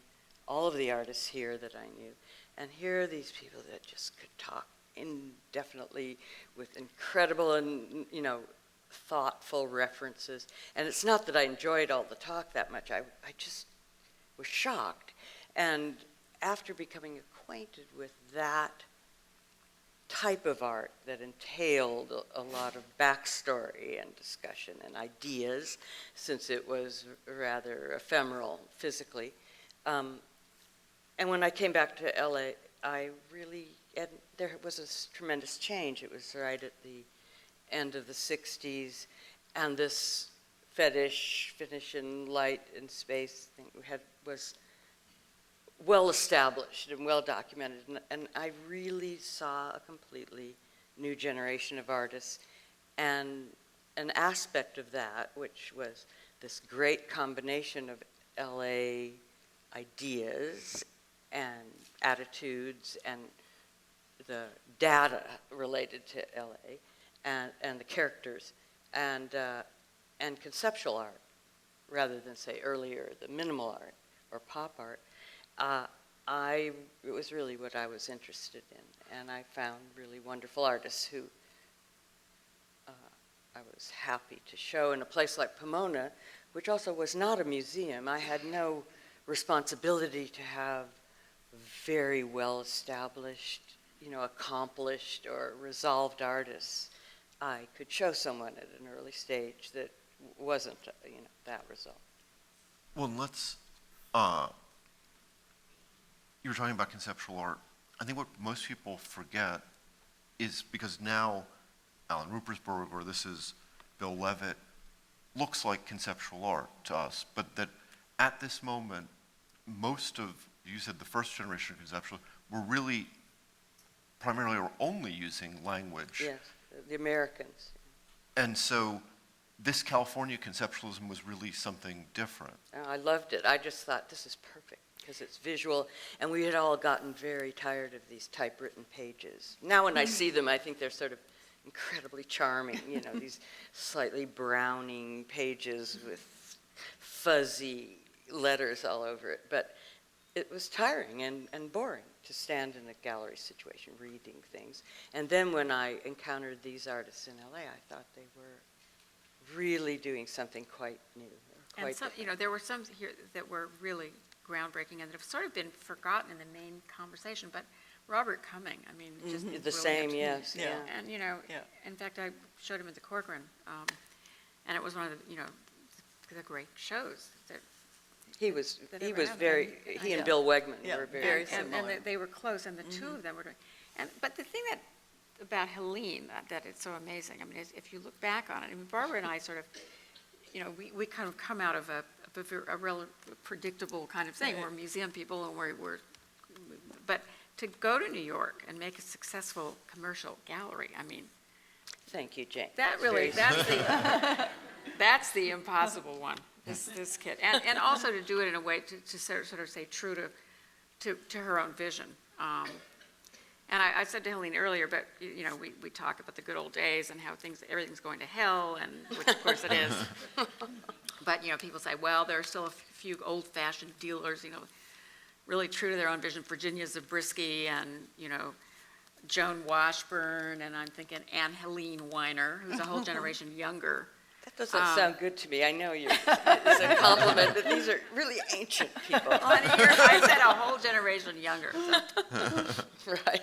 all of the artists here that I knew, and here are these people that just could talk indefinitely with incredible and thoughtful references. And it's not that I enjoyed all the talk that much. I just was shocked. And after becoming acquainted with that type of art that entailed a lot of backstory and discussion and ideas, since it was rather ephemeral physically, and when I came back to LA, and there was a tremendous change. It was right at the end of the 60s, and this finish in light and space thing was well established and well documented, and I really saw a completely new generation of artists, and an aspect of that, which was this great combination of LA ideas and attitudes and the data related to LA and the characters and conceptual art, rather than say earlier the minimal art or pop art. It was really what I was interested in, and I found really wonderful artists who I was happy to show in a place like Pomona, which also was not a museum. I had no responsibility to have very well established, accomplished or resolved artists. I could show someone at an early stage that wasn't, that result. Well, let's, you were talking about conceptual art. I think what most people forget is, because now Alan Ruppersberg, or this is Bill Levitt, looks like conceptual art to us, but that at this moment, most of, you said the first generation of conceptual, were really primarily or only using language. Yes, the Americans. And so this California conceptualism was really something different. I loved it. I just thought, this is perfect, because it's visual, and we had all gotten very tired of these typewritten pages. Now when I see them, I think they're sort of incredibly charming, these slightly browning pages with fuzzy letters all over it. But it was tiring and boring to stand in a gallery situation reading things. And then when I encountered these artists in LA, I thought they were really doing something quite new. And some, there were some here that were really groundbreaking and that have sort of been forgotten in the main conversation, but Robert Cumming, just The brilliant. same, yes. Yeah. And, in fact, I showed him at the Corcoran, and it was one of the great shows that He was ever happened. very, he and Bill Wegman were very very and similar. they were close, and the two of them were doing. But the thing about Helene that it's so amazing. Is if you look back on it. Barbara and I sort of, we kind of come out of a real predictable kind of thing. Right. We're museum people, and but to go to New York and make a successful commercial gallery. Thank you, Jane. That really, that's the impossible one. This kid, and also to do it in a way to sort of stay true to her own vision. And I said to Helene earlier, but we talk about the good old days and how everything's going to hell, and which of course it is. But people say, well, there are still a few old-fashioned dealers, really true to their own vision. Virginia Zabriskie and Joan Washburn, and I'm thinking Helene Winer, who's a whole generation younger. That doesn't sound good to me. I know it's a compliment, but these are really ancient people. I said a whole generation younger. So. Right.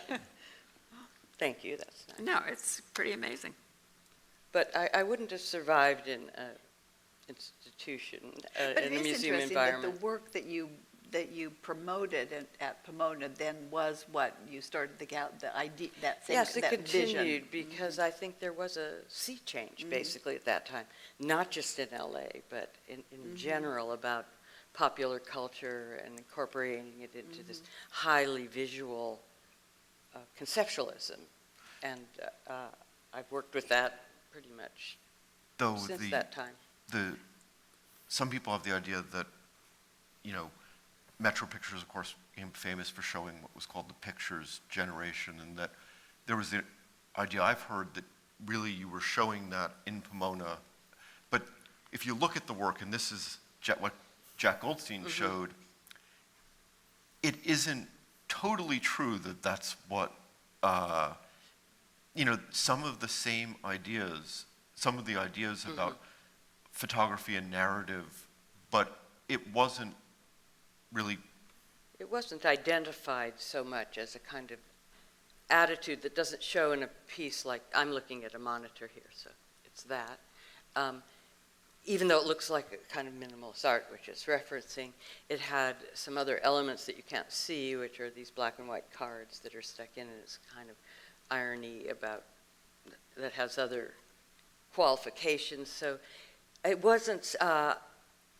Thank you, that's nice. No, it's pretty amazing. But I wouldn't have survived in an institution, But in it a is museum interesting environment. that the work that you promoted at Pomona then was what you started the idea, that same Yes, it that continued vision. because I think there was a sea change basically at that time, not just in LA, but in general about popular culture and incorporating it into this highly visual conceptualism. And I've worked with that pretty much Though since that time. Some people have the idea that, Metro Pictures, of course, became famous for showing what was called the Pictures generation, and that there was the idea I've heard that really you were showing that in Pomona. But if you look at the work, and this is what Jack Goldstein showed, it isn't totally true that that's what, some of the same ideas, some of the ideas about photography and narrative, but it wasn't really. It wasn't identified so much as a kind of attitude that doesn't show in a piece like, I'm looking at a monitor here, so it's that. Even though it looks like a kind of minimalist art, which it's referencing, it had some other elements that you can't see, which are these black and white cards that are stuck in, and it's kind of irony about, that has other qualifications. So it wasn't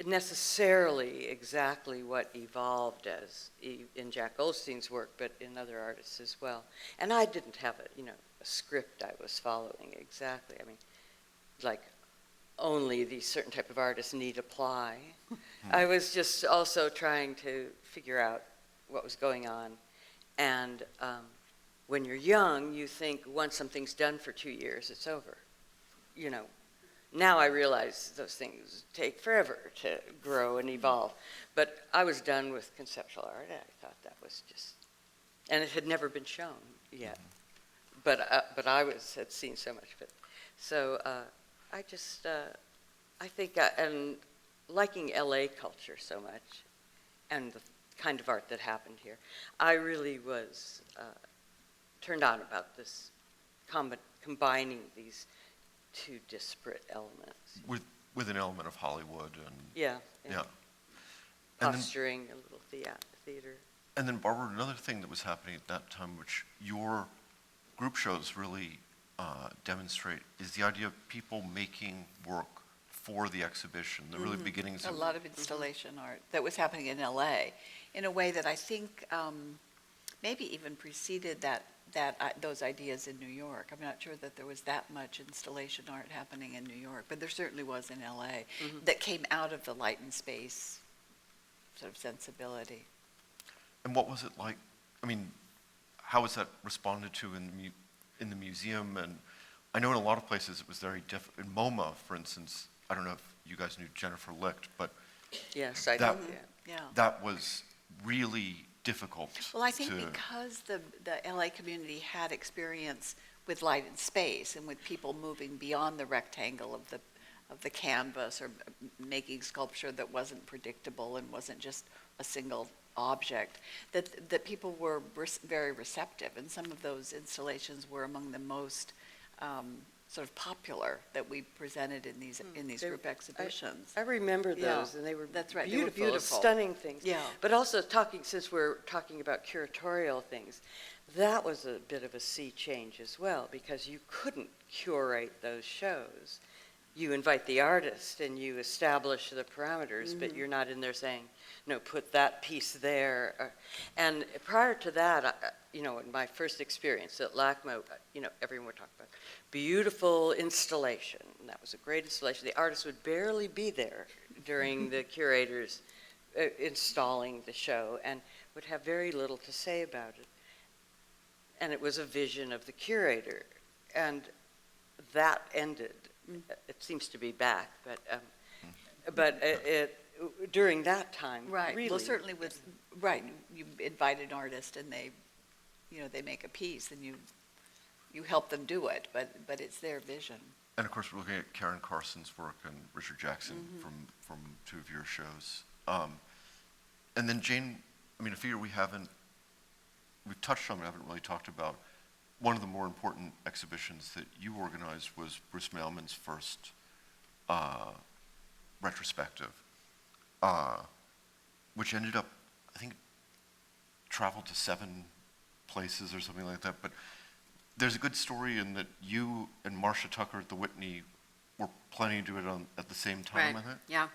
necessarily exactly what evolved as in Jack Goldstein's work, but in other artists as well. And I didn't have a script I was following exactly. I mean, like only these certain type of artists need apply. I was just also trying to figure out what was going on. And when you're young, you think once something's done for 2 years, it's over. Now I realize those things take forever to grow and evolve. But I was done with conceptual art. I thought that was just, and it had never been shown yet. But I had seen so much of it. So I think, and liking LA culture so much, and the kind of art that happened here, I really was turned on about this combining these two disparate elements. With an element of Hollywood and Yeah. yeah. And Posturing, a little theater. And then Barbara, another thing that was happening at that time, which your group shows really demonstrate, is the idea of people making work for the exhibition, the really beginnings A of lot of installation art that was happening in LA in a way that I think maybe even preceded those ideas in New York. I'm not sure that there was that much installation art happening in New York, but there certainly was in LA that came out of the light and space sort of sensibility. And what was it like? I mean, how was that responded to in the museum? And I know in a lot of places it was very different. In MoMA, for instance, I don't know if you guys knew Jennifer Licht, but Yes, I that, do. Yeah. that was really difficult. Well, I think because the LA community had experience with light and space and with people moving beyond the rectangle of the canvas or making sculpture that wasn't predictable and wasn't just a single object, that people were very receptive, and some of those installations were among the most sort of popular that we presented in these group exhibitions. I remember Yeah, those, and they were that's right, they were beautiful, beautiful. stunning things. Yeah. But also since we're talking about curatorial things, that was a bit of a sea change as well, because you couldn't curate those shows. You invite the artist and you establish the parameters, but you're not in there saying, no, put that piece there. And prior to that, in my first experience at LACMA, everyone would talk about beautiful installation. And that was a great installation. The artist would barely be there during the curators installing the show and would have very little to say about it. And it was a vision of the curator. And that ended. It seems to be back, but during that time, Right. really. Well, certainly with you invite an artist and they make a piece and you help them do it, but it's their vision. And of course, we're looking at Karen Carson's work and Richard Jackson from two of your shows. And then Jane, I mean, a figure we've touched on, but haven't really talked about. One of the more important exhibitions that you organized was Bruce Mailman's first retrospective, which ended up, I think, traveled to 7 places or something like that. But there's a good story in that you and Marcia Tucker at the Whitney were planning to do it at the same time, I think? Yeah.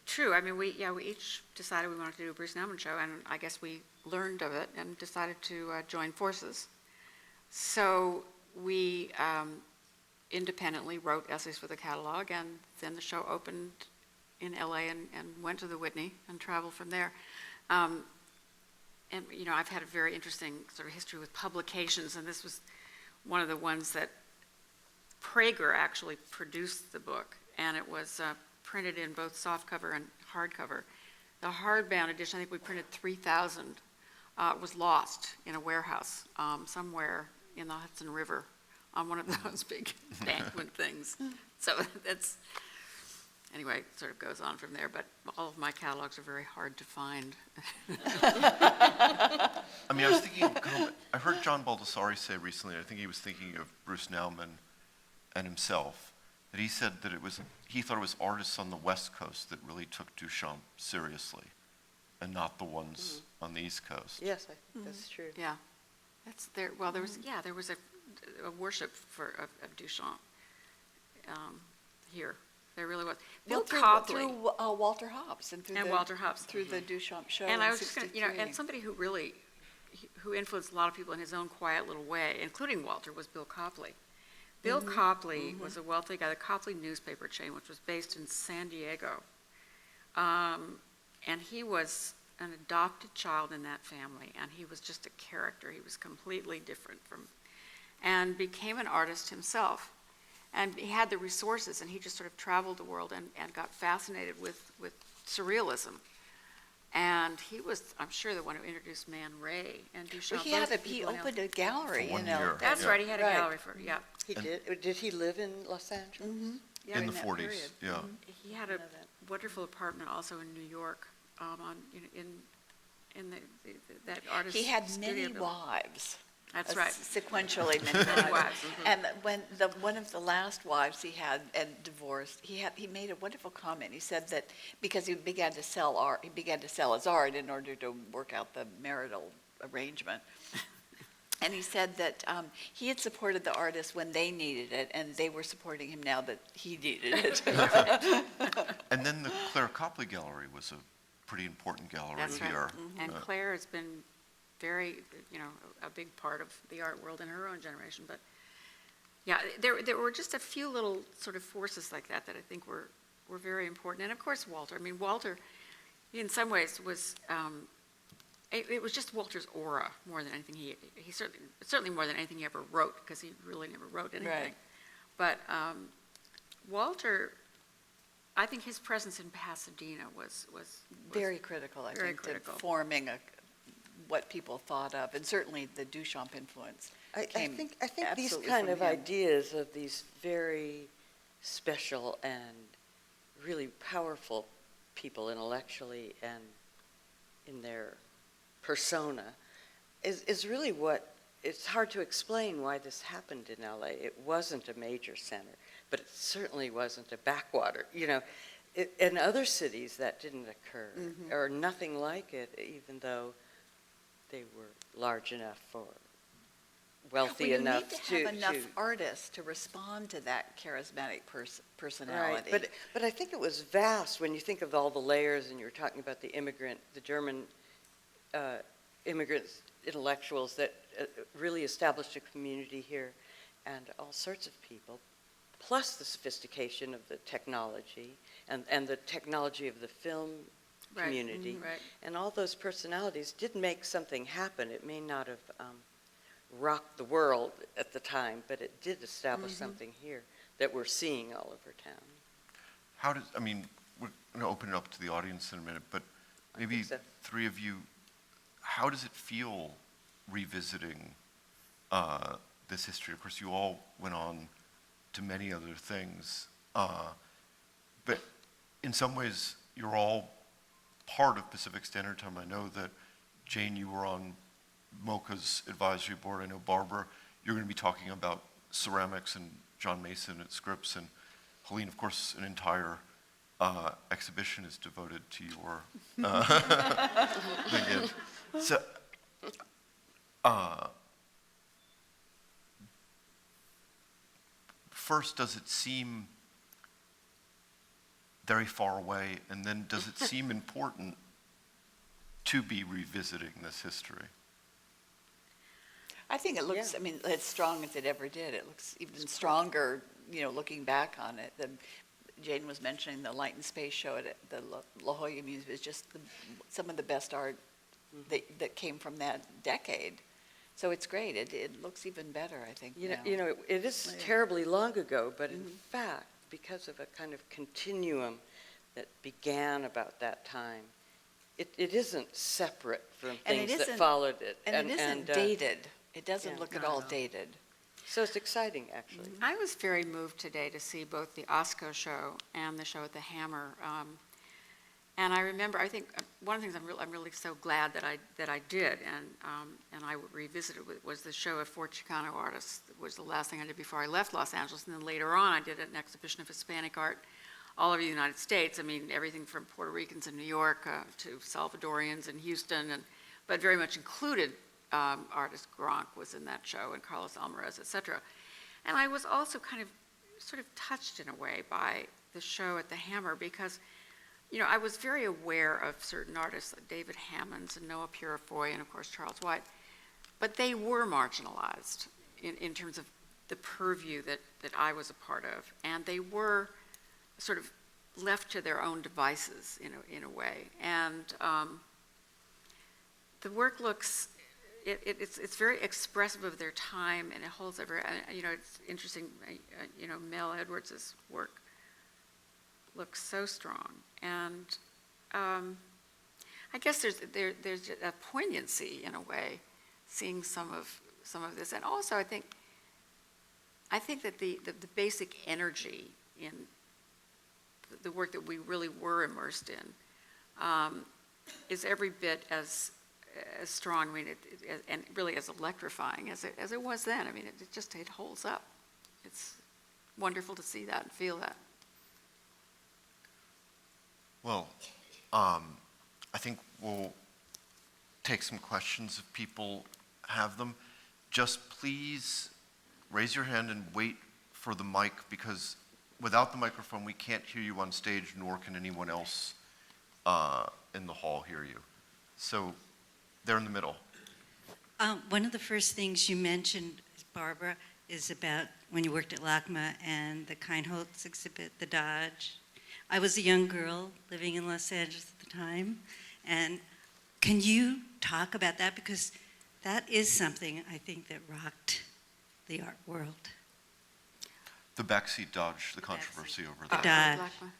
True. I mean, we each decided we wanted to do a Bruce Nauman show, and I guess we learned of it and decided to join forces. So we independently wrote essays for the catalog, and then the show opened in LA and went to the Whitney and traveled from there. And I've had a very interesting sort of history with publications, and this was one of the ones that Prager actually produced the book, and it was printed in both softcover and hardcover. The hardbound edition, I think we printed 3,000, was lost in a warehouse somewhere in the Hudson River on one of those big embankment things. So anyway, it sort of goes on from there, but all of my catalogs are very hard to find. I mean, I was thinking, I heard John Baldessari say recently, I think he was thinking of Bruce Nauman and himself, that he said that he thought it was artists on the West Coast that really took Duchamp seriously, and not the ones on the East Coast. Yes, I think that's true. Yeah, that's there. Well, there was a worship of Duchamp here. There really was. Well, Bill Copley. through Walter Hobbs and through And the, Walter Hobbs. through the Duchamp show And in I was just going to, you know, 63. and somebody who really, who influenced a lot of people in his own quiet little way, including Walter, was Bill Copley. Bill Copley was a wealthy guy, the Copley newspaper chain, which was based in San Diego. And he was an adopted child in that family, and he was just a character. He was completely different from, and became an artist himself. And he had the resources, and he just sort of traveled the world and got fascinated with surrealism. And he was, I'm sure, the one who introduced Man Ray and Duchamp. Well, he opened a gallery, For 1 you know. year. That's Yeah. right, he had a Right. gallery for, yeah. He did. Did he live in Los Angeles? Yeah, In the that 40s, period. yeah. He had a know that. wonderful apartment also in New York, in that artist He had studio many building. wives. That's right. Sequentially Many many wives. wives, mhm. And when one of the last wives he had and divorced, he made a wonderful comment. He said that because he began to sell art, he began to sell his art in order to work out the marital arrangement. And he said that he had supported the artists when they needed it, and they were supporting him now that he needed it. And then the Claire Copley Gallery was a pretty important gallery That's right. here. And Claire has been very, you know, a big part of the art world in her own generation. But yeah, there were just a few little sort of forces like that I think were very important. And of course, Walter. I mean, Walter, in some ways, was it was just Walter's aura more than anything he certainly more than anything he ever wrote, because he really never wrote anything. Right. But Walter, I think his presence in Pasadena was Very critical, I Very think, critical. to forming what people thought of, and certainly the Duchamp influence I came think these absolutely kind from of him. ideas of these very special and really powerful people intellectually and in their persona is really what, it's hard to explain why this happened in LA. It wasn't a major center, but it certainly wasn't a backwater. You know, in other cities that didn't occur, or nothing like it, even though they were large enough for wealthy Well, enough you need to have enough artists to respond to that charismatic personality. Right, but I think it was vast when you think of all the layers, and you were talking about the German immigrants, intellectuals that really established a community here, and all sorts of people, plus the sophistication of the technology and the technology of the film Right, community, right. and all those personalities did make something happen. It may not have rocked the world at the time, but it did establish something here that we're seeing all over town. How does, I mean, we're going to open it up to the audience in a minute, but maybe think so. three of you, how does it feel revisiting this history? Of course, you all went on to many other things, but in some ways, you're all part of Pacific Standard Time. I know that, Jane, you were on MoCA's advisory board. I know, Barbara, you're going to be talking about ceramics and John Mason at Scripps, and Helene, of course, an entire exhibition is devoted to your thing. So, first, does it seem very far away, and then does it seem important to be revisiting this history? I think it looks, Yeah. I mean, as strong as it ever did. It looks even stronger, you know, looking back on it. Jane was mentioning the Light and Space show at the La Jolla Museum is just some of the best art that came from that decade. So it's great. It looks even better, I think, now. You know, it is Yeah. terribly long ago, but in fact, because of a kind of continuum that began about that time, it isn't separate from And it things that isn't- followed it. And it isn't dated. It doesn't yeah. look at No, all no. dated. So it's exciting, actually. I was very moved today to see both the OSCO show and the show at the Hammer. And I remember, I think one of the things I'm really so glad that I did, and I revisited was the show of 4 Chicano artists. It was the last thing I did before I left Los Angeles, and then later on I did an exhibition of Hispanic art all over the United States. I mean, everything from Puerto Ricans in New York to Salvadorians in Houston, but very much included artist Gronk was in that show, and Carlos Alvarez, et cetera. And I was also sort of touched in a way by the show at the Hammer because, I was very aware of certain artists like David Hammons and Noah Purifoy and, of course, Charles White, but they were marginalized in terms of the purview that I was a part of, and they were sort of left to their own devices in a way. And the work looks, it's very expressive of their time, and it holds up. It's interesting. Mel Edwards' work looks so strong, and I guess there's a poignancy in a way, seeing some of this, and also I think that the basic energy in the work that we really were immersed in is every bit as strong. I mean, and really as electrifying as it was then. I mean, it holds up. It's wonderful to see that and feel that. Well, I think we'll take some questions if people have them. Just please raise your hand and wait for the mic, because without the microphone, we can't hear you on stage, nor can anyone else in the hall hear you. So they're in the middle. One of the first things you mentioned, Barbara, is about when you worked at LACMA and the Kienholz exhibit, the Dodge. I was a young girl living in Los Angeles at the time, and can you talk about that? Because that is something I think that rocked the art world. The backseat Dodge, the controversy over The that. Dodge.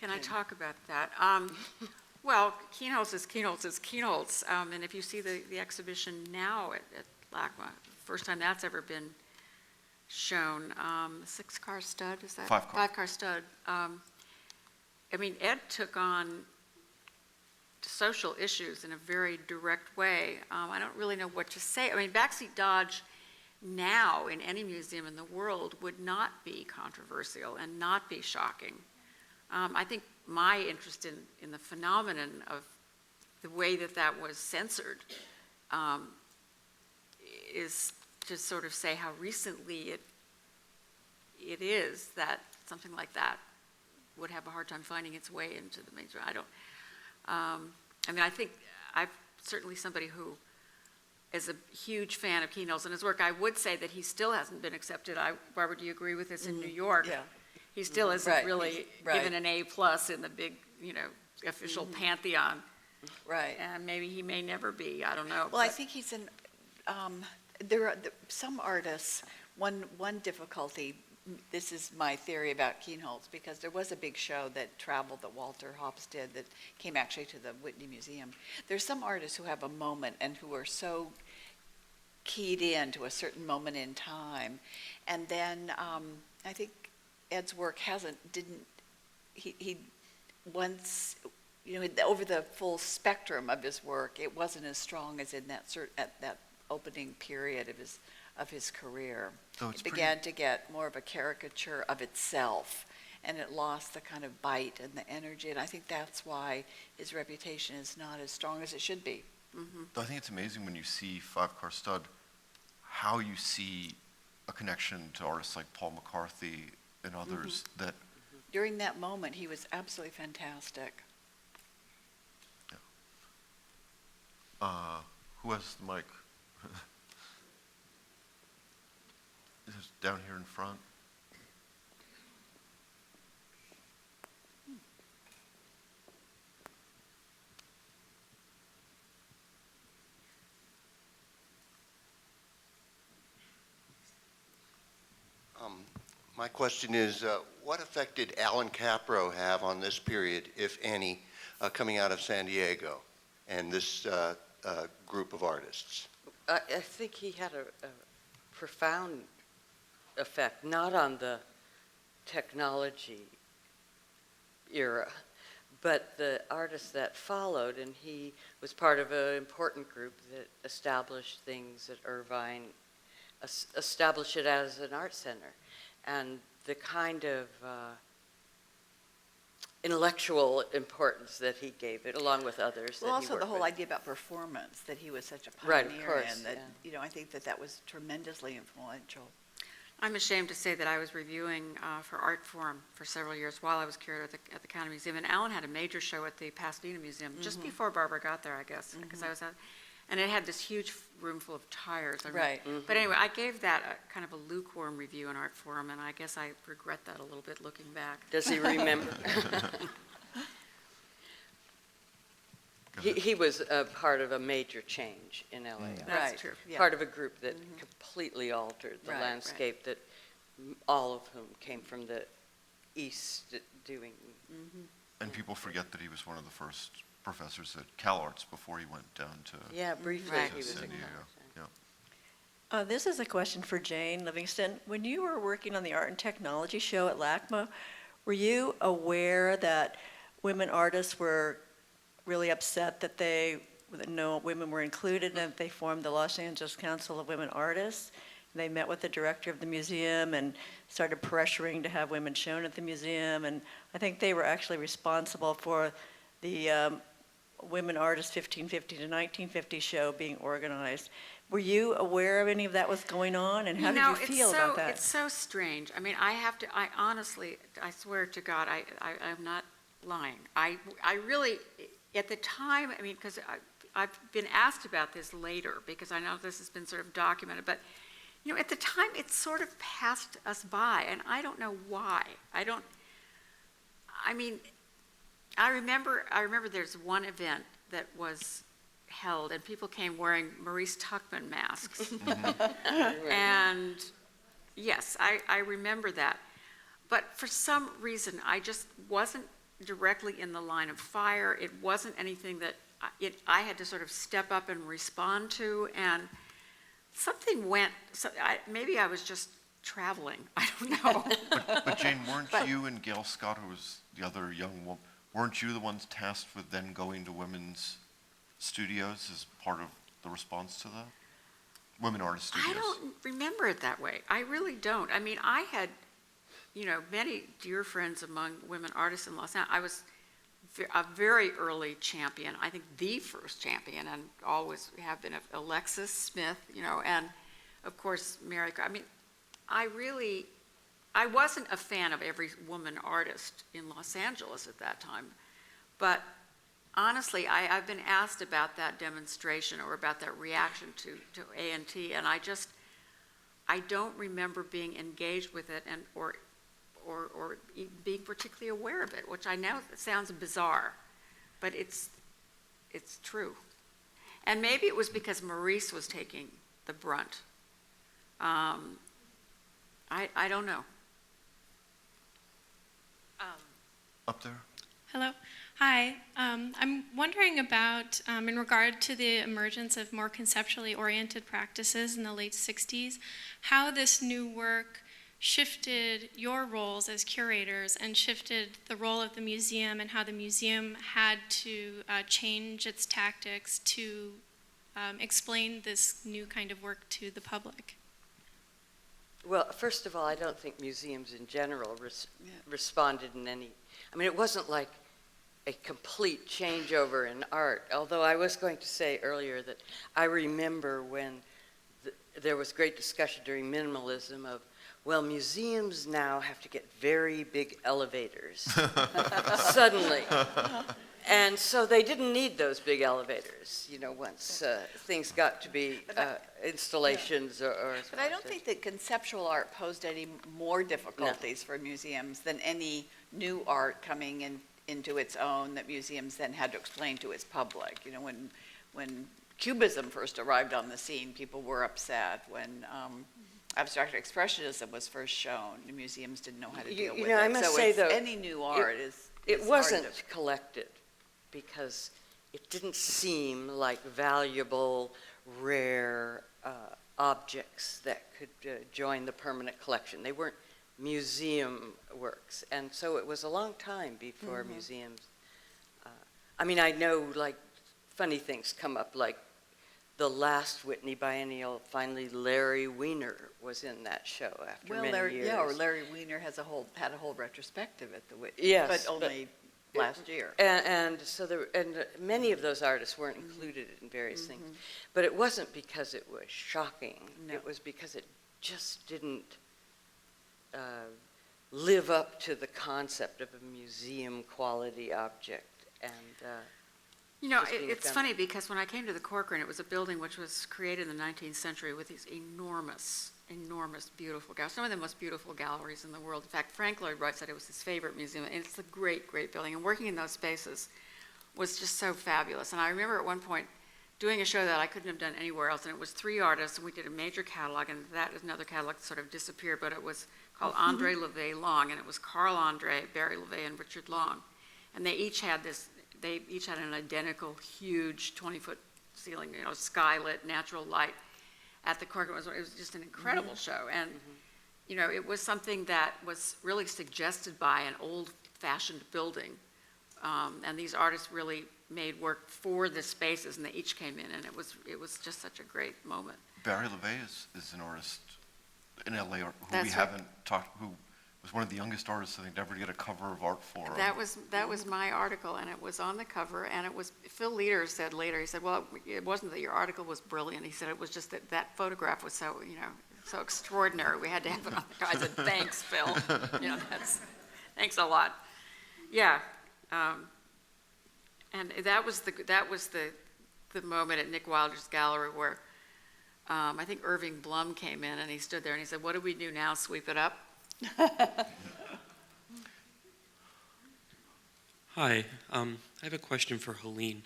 Can I talk about that? Well, Kienholz is Kienholz, and if you see the exhibition now at LACMA, first time that's ever been shown, the 6-car stud, is that? 5-car. 5-car stud. I mean, Ed took on social issues in a very direct way. I don't really know what to say. I mean, backseat Dodge now in any museum in the world would not be controversial and not be shocking. I think my interest in the phenomenon of the way that was censored is to sort of say how recently it is that something like that would have a hard time finding its way into the mainstream. I think I'm certainly somebody who is a huge fan of Kienholz and his work. I would say that he still hasn't been accepted. Barbara, do you agree with this in New York? Yeah. He still isn't Right. really Right. given an A+ in the big, official pantheon. Right. And maybe he may never be, I don't know. Well, I but- think he's in, there are some artists, one difficulty, this is my theory about Kienholz, because there was a big show that traveled that Walter Hopps did that came actually to the Whitney Museum. There's some artists who have a moment and who are so keyed in to a certain moment in time. And then I think Ed's work he once, over the full spectrum of his work, it wasn't as strong as in that opening period of his career. Though it's It began to get more of a caricature of itself, and it lost the kind of bite and the energy, and I think that's why his reputation is not as strong as it should be. Though I think it's amazing when you see 5-car stud, how you see a connection to artists like Paul McCarthy and others that During that moment, he was absolutely fantastic. who has the mic? Is down here in front? My question is, what effect did Alan Capro have on this period, if any, coming out of San Diego and this group of artists? I think he had a profound effect, not on the technology era, but the artists that followed, and he was part of an important group that established things at Irvine, established it as an art center. And the kind of intellectual importance that he gave it, along with others that Well, he also the worked whole with. idea about performance, that he was such a Right, of pioneer course, in, that, yeah. I think that was tremendously influential. I'm ashamed to say that I was reviewing for Art Forum for several years while I was curator at the County Museum, and Alan had a major show at the Pasadena Museum just before Barbara got there, I guess, because I was at, and it had this huge room full of tires. I remember. Right. But anyway, I gave that a kind of a lukewarm review in Art Forum, and I guess I regret that a little bit looking back. Does he remember? He was a part of a major change in LA. That's Right. true. Yeah. Part of a group that completely altered the Right, landscape, that all of whom came from the east doing. And people forget that he was one of the first professors at CalArts before he went down to Yeah, briefly Right. he was San in Diego. college. Yeah. This is a question for Jane Livingston. When you were working on the Art and Technology show at LACMA, were you aware that women artists were really upset that no women were included, and that they formed the Los Angeles Council of Women Artists? They met with the director of the museum and started pressuring to have women shown at the museum, and I think they were actually responsible for the Women Artists 1550 to 1950 show being organized. Were you aware of any of that was going on, and how did you feel about that? It's so strange. I mean, I honestly, I swear to God, I'm not lying. I really, at the time, I mean, because I've been asked about this later, because I know this has been sort of documented, but, at the time, it sort of passed us by, and I don't know why. I remember there's one event that was held, and people came wearing Maurice Tuckman masks. And yes, I remember that. But for some reason, I just wasn't directly in the line of fire. It wasn't anything that I had to sort of step up and respond to, and something went, maybe I was just traveling, I don't know. But Jane, weren't you and Gail Scott, who was the other young woman, weren't you the ones tasked with then going to women's studios as part of the response to that? Women artist studios. I don't remember it that way. I really don't. I mean, I had, many dear friends among women artists in Los Angeles. I was a very early champion, I think the first champion, and always have been, Alexis Smith, and of course, Mary. I mean, I wasn't a fan of every woman artist in Los Angeles at that time, but honestly, I've been asked about that demonstration or about that reaction to A&T, and I don't remember being engaged with it or being particularly aware of it, which I know sounds bizarre, but it's true. And maybe it was because Maurice was taking the brunt. I don't know. Up there? Hello. Hi. I'm wondering about, in regard to the emergence of more conceptually oriented practices in the late 60s, how this new work shifted your roles as curators and shifted the role of the museum, and how the museum had to change its tactics to explain this new kind of work to the public. Well, first of all, I don't think museums in general responded in any, it wasn't like a complete changeover in art, although I was going to say earlier that I remember when there was great discussion during minimalism of, well, museums now have to get very big elevators suddenly. And so they didn't need those big elevators, once things got to be installations or. But I don't think that conceptual art posed any more difficulties for museums than any new art coming into its own that museums then had to explain to its public. When Cubism first arrived on the scene, people were upset. When abstract expressionism was first shown, the museums didn't know how to deal with it. I must say, though, any new art it is wasn't hard to- collected because it didn't seem like valuable, rare objects that could join the permanent collection. They weren't museum works, and so it was a long time before museums. I know, like, funny things come up, like the last Whitney biennial, finally Larry Winer was in that show after many years. Or Larry Winer had a whole retrospective at the Whitney, Yes, but only last year. And so many of those artists weren't included in various things, but it wasn't because it was shocking. No. It was because it just didn't live up to the concept of a museum quality object. And You know, Just being it's ephemeral. funny because when I came to the Corcoran, it was a building which was created in the 19th century with these enormous, beautiful galleries, some of the most beautiful galleries in the world. In fact, Frank Lloyd Wright said it was his favorite museum, and it's a great, great building. And working in those spaces was just so fabulous. And I remember at one point doing a show that I couldn't have done anywhere else, and it was 3 artists, and we did a major catalog, and that is another catalog that sort of disappeared, but it was called Andre Levay Long, and it was Carl Andre, Barry Levay, and Richard Long. And they each had an identical, huge 20-foot ceiling, skylit, natural light at the Corcoran. It was just an incredible show. And, it was something that was really suggested by an old-fashioned building. And these artists really made work for the spaces, and they each came in, and it was just such a great moment. Barry LeVay is an artist in LA who That's we right. haven't talked, who was one of the youngest artists, I think, to ever get a cover of Art Forum. That was my article, and it was on the cover, and it was, Phil Leader said later, he said, well, it wasn't that your article was brilliant, he said it was just that photograph was so, so extraordinary, we had to have it on the cover. I said, thanks, Phil, thanks a lot. Yeah, and that was the moment at Nick Wilder's gallery where I think Irving Blum came in, and he stood there and he said, what do we do now, sweep it up? Hi, I have a question for Helene.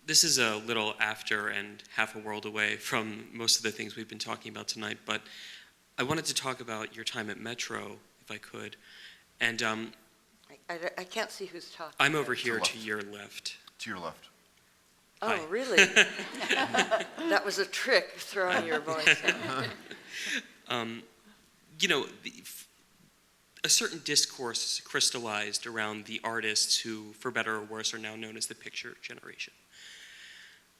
This is a little after and half a world away from most of the things we've been talking about tonight, but I wanted to talk about your time at Metro, if I could. And I can't see who's talking. I'm over here left. to your left. To your left. Oh, Hi. really? That was a trick, throwing your voice in. A certain discourse crystallized around the artists who, for better or worse, are now known as the picture generation.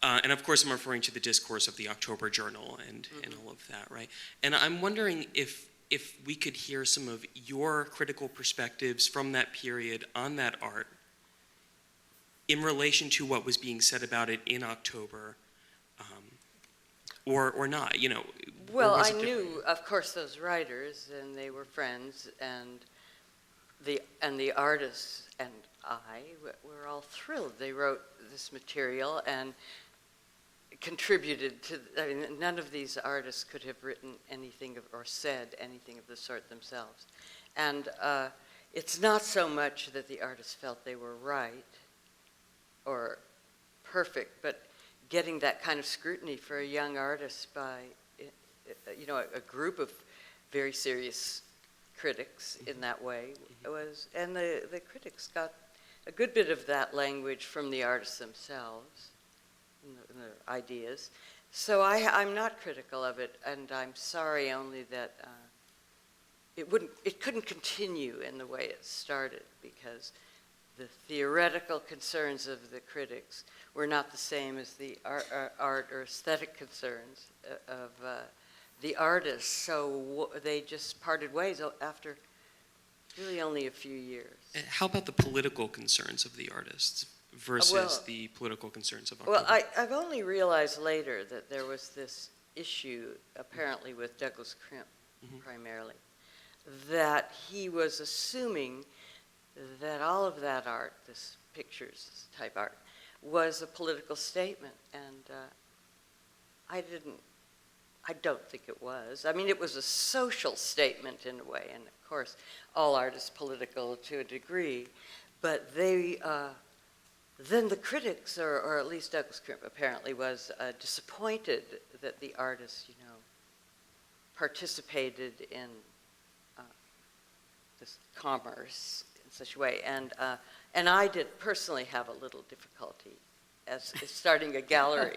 And of course, I'm referring to the discourse of the October Journal and all of that, right? And I'm wondering if we could hear some of your critical perspectives from that period on that art in relation to what was being said about it in October, or not, or Well, was I it different? knew, of course, those writers, and they were friends, and the artists and I were all thrilled. They wrote this material and contributed to. I mean, none of these artists could have written anything or said anything of the sort themselves, and it's not so much that the artists felt they were right or perfect, but getting that kind of scrutiny for a young artist by a group of very serious critics in that way was, and the critics got a good bit of that language from the artists themselves, and the ideas. So I'm not critical of it, and I'm sorry only that it couldn't continue in the way it started, because the theoretical concerns of the critics were not the same as the art or aesthetic concerns of the artists, so they just parted ways after really only a few years. How about the political concerns of the artists versus the political concerns of October? Well, I've only realized later that there was this issue, apparently with Douglas Crimp primarily, that he was assuming that all of that art, this pictures type art, was a political statement, and I don't think it was. I mean, it was a social statement in a way, and of course, all art is political to a degree, but they, then the critics, or at least Douglas Crimp apparently, was disappointed that the artists, participated in this commerce in such a way, and I did personally have a little difficulty as starting a gallery,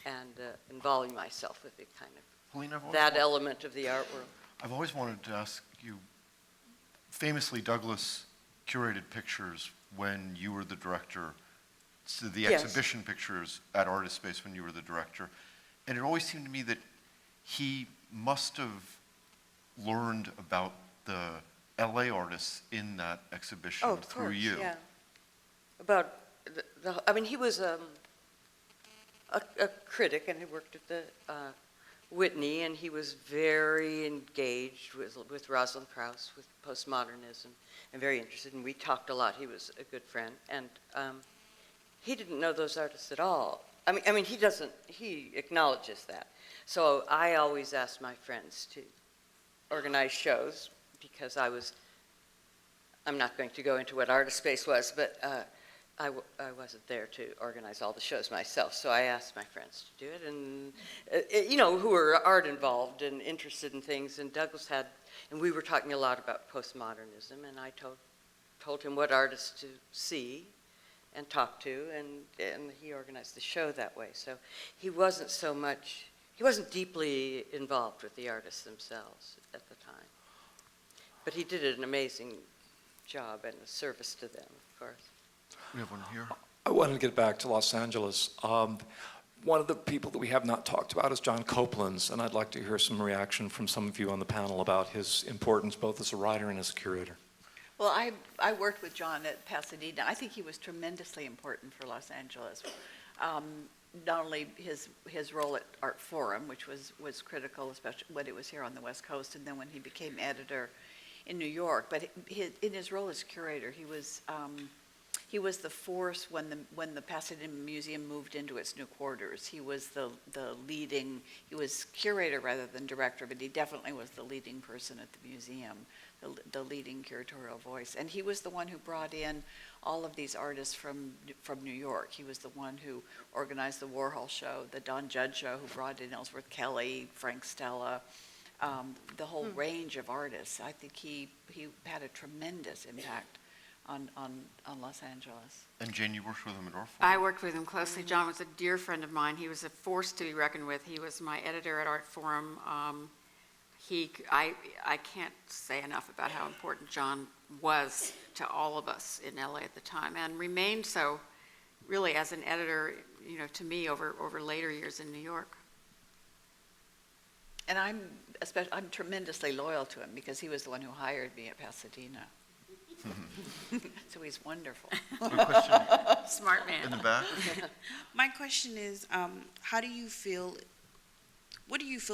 and involving myself with the kind of Helene, that element of the art world. I've always wanted to ask you, famously Douglas curated pictures when you were the director, so the Yes. exhibition pictures at Artist Space when you were the director, and it always seemed to me that he must have learned about the LA artists in that exhibition Oh, of through course, you. yeah. About I mean, he was a critic, and he worked at the Whitney, and he was very engaged with Rosalind Krauss, with postmodernism, and very interested, and we talked a lot. He was a good friend, and he didn't know those artists at all. I mean, he acknowledges that. So I always asked my friends to organize shows, because I'm not going to go into what Artist Space was, but I wasn't there to organize all the shows myself, so I asked my friends to do it, and who were art involved and interested in things. And Douglas and we were talking a lot about postmodernism, and I told him what artists to see and talk to, and he organized the show that way. So he wasn't deeply involved with the artists themselves at the time, but he did an amazing job and a service to them, of course. We have one here. I wanted to get back to Los Angeles. One of the people that we have not talked about is John Copeland's, and I'd like to hear some reaction from some of you on the panel about his importance both as a writer and as a curator. Well, I worked with John at Pasadena. I think he was tremendously important for Los Angeles. Not only his role at Art Forum, which was critical, especially when it was here on the West Coast, and then when he became editor in New York, but in his role as curator, he was the force when the Pasadena Museum moved into its new quarters. He was the leading, he was curator rather than director, but he definitely was the leading person at the museum, the leading curatorial voice. And he was the one who brought in all of these artists from New York. He was the one who organized the Warhol show, the Don Judd show, who brought in Ellsworth Kelly, Frank Stella, the whole range of artists. I think he had a tremendous impact on Los Angeles. And Jane, you worked with him at Art Forum. I worked with him closely. John was a dear friend of mine. He was a force to be reckoned with. He was my editor at Art Forum. I can't say enough about how important John was to all of us in LA at the time, and remained so really as an editor, to me over later years in New York. And I'm tremendously loyal to him because he was the one who hired me at Pasadena. So he's wonderful. A question Smart man. in the back. My question is, what do you feel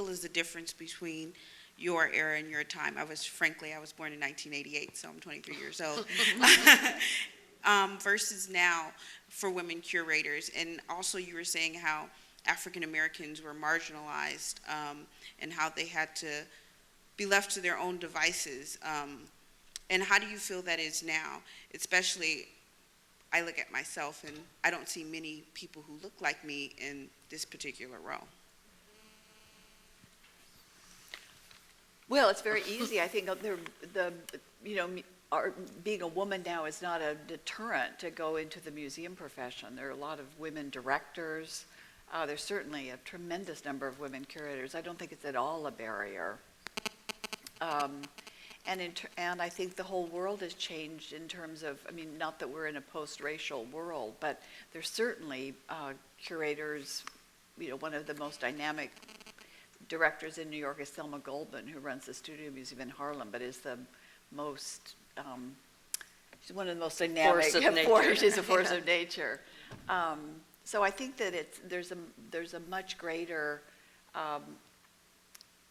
is the difference between your era and your time? I was born in 1988, so I'm 23 years old. Versus now for women curators. And also you were saying how African Americans were marginalized and how they had to be left to their own devices. And how do you feel that is now? Especially, I look at myself and I don't see many people who look like me in this particular role. Well, it's very easy. I think being a woman now is not a deterrent to go into the museum profession. There are a lot of women directors. There's certainly a tremendous number of women curators. I don't think it's at all a barrier. And I think the whole world has changed in terms of, not that we're in a post-racial world, but there's certainly curators. One of the most dynamic directors in New York is Thelma Goldman, who runs the Studio Museum in Harlem, but is the most, she's one of the most dynamic. Force of nature. She's a force of nature. So I think that there's a much greater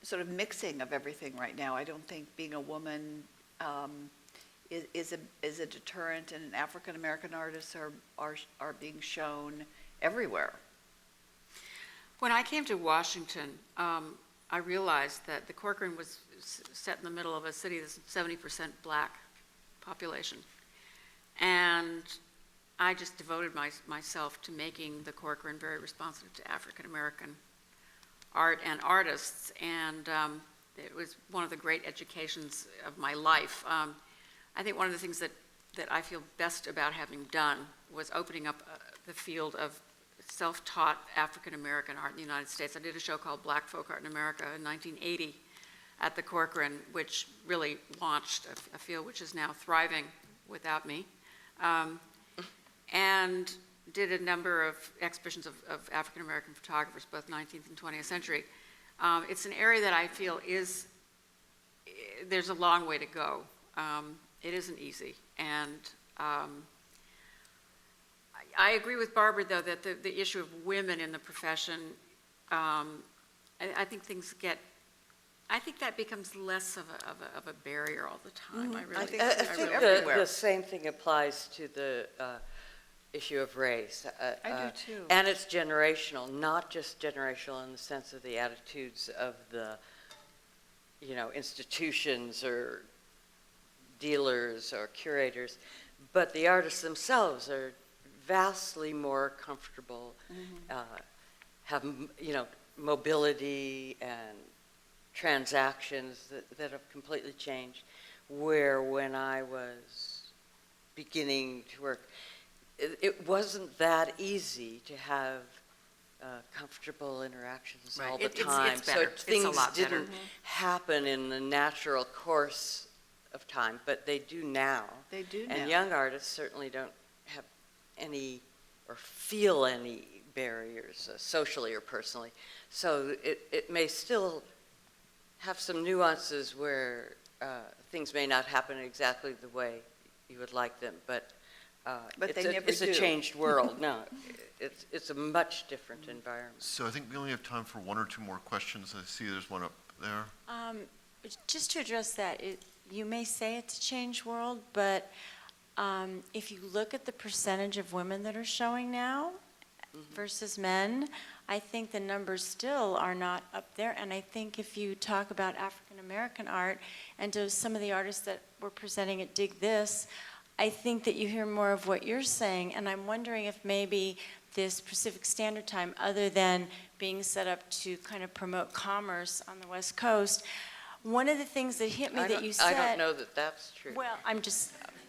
sort of mixing of everything right now. I don't think being a woman is a deterrent, and African American artists are being shown everywhere. When I came to Washington, I realized that the Corcoran was set in the middle of a city that's 70% black population. And I just devoted myself to making the Corcoran very responsive to African American art and artists, and it was one of the great educations of my life. I think one of the things that I feel best about having done was opening up the field of self-taught African American art in the United States. I did a show called Black Folk Art in America in 1980 at the Corcoran, which really launched a field which is now thriving without me, and did a number of exhibitions of African American photographers, both 19th and 20th century. It's an area that I feel there's a long way to go. It isn't easy, and I agree with Barbara, though, that the issue of women in the profession I think things get, I think that becomes less of a barrier all the time. I really, think I so, think everywhere. the same thing applies to the issue of race. I do too. And it's generational, not just generational in the sense of the attitudes of the, institutions or dealers or curators, but the artists themselves are vastly more comfortable, have, mobility and transactions that have completely changed, where when I was beginning to work, it wasn't that easy to have comfortable interactions Right. all the It's time. better. So It's a things lot better. didn't happen in the natural course of time, but they do now. They do now. And young artists certainly don't have any or feel any barriers socially or personally. So it may still have some nuances where things may not happen exactly the way you would like them, but it's a changed world. No, it's a much different environment. So I think we only have time for one or two more questions. I see there's one up there. Just to address that, you may say it's a changed world, but if you look at the percentage of women that are showing now versus men, I think the numbers still are not up there. And I think if you talk about African American art, and to some of the artists that were presenting at Dig This, I think that you hear more of what you're saying. And I'm wondering if maybe this Pacific Standard Time, other than being set up to kind of promote commerce on the West Coast, one of the things that hit me that you said... I don't know that that's true. Well,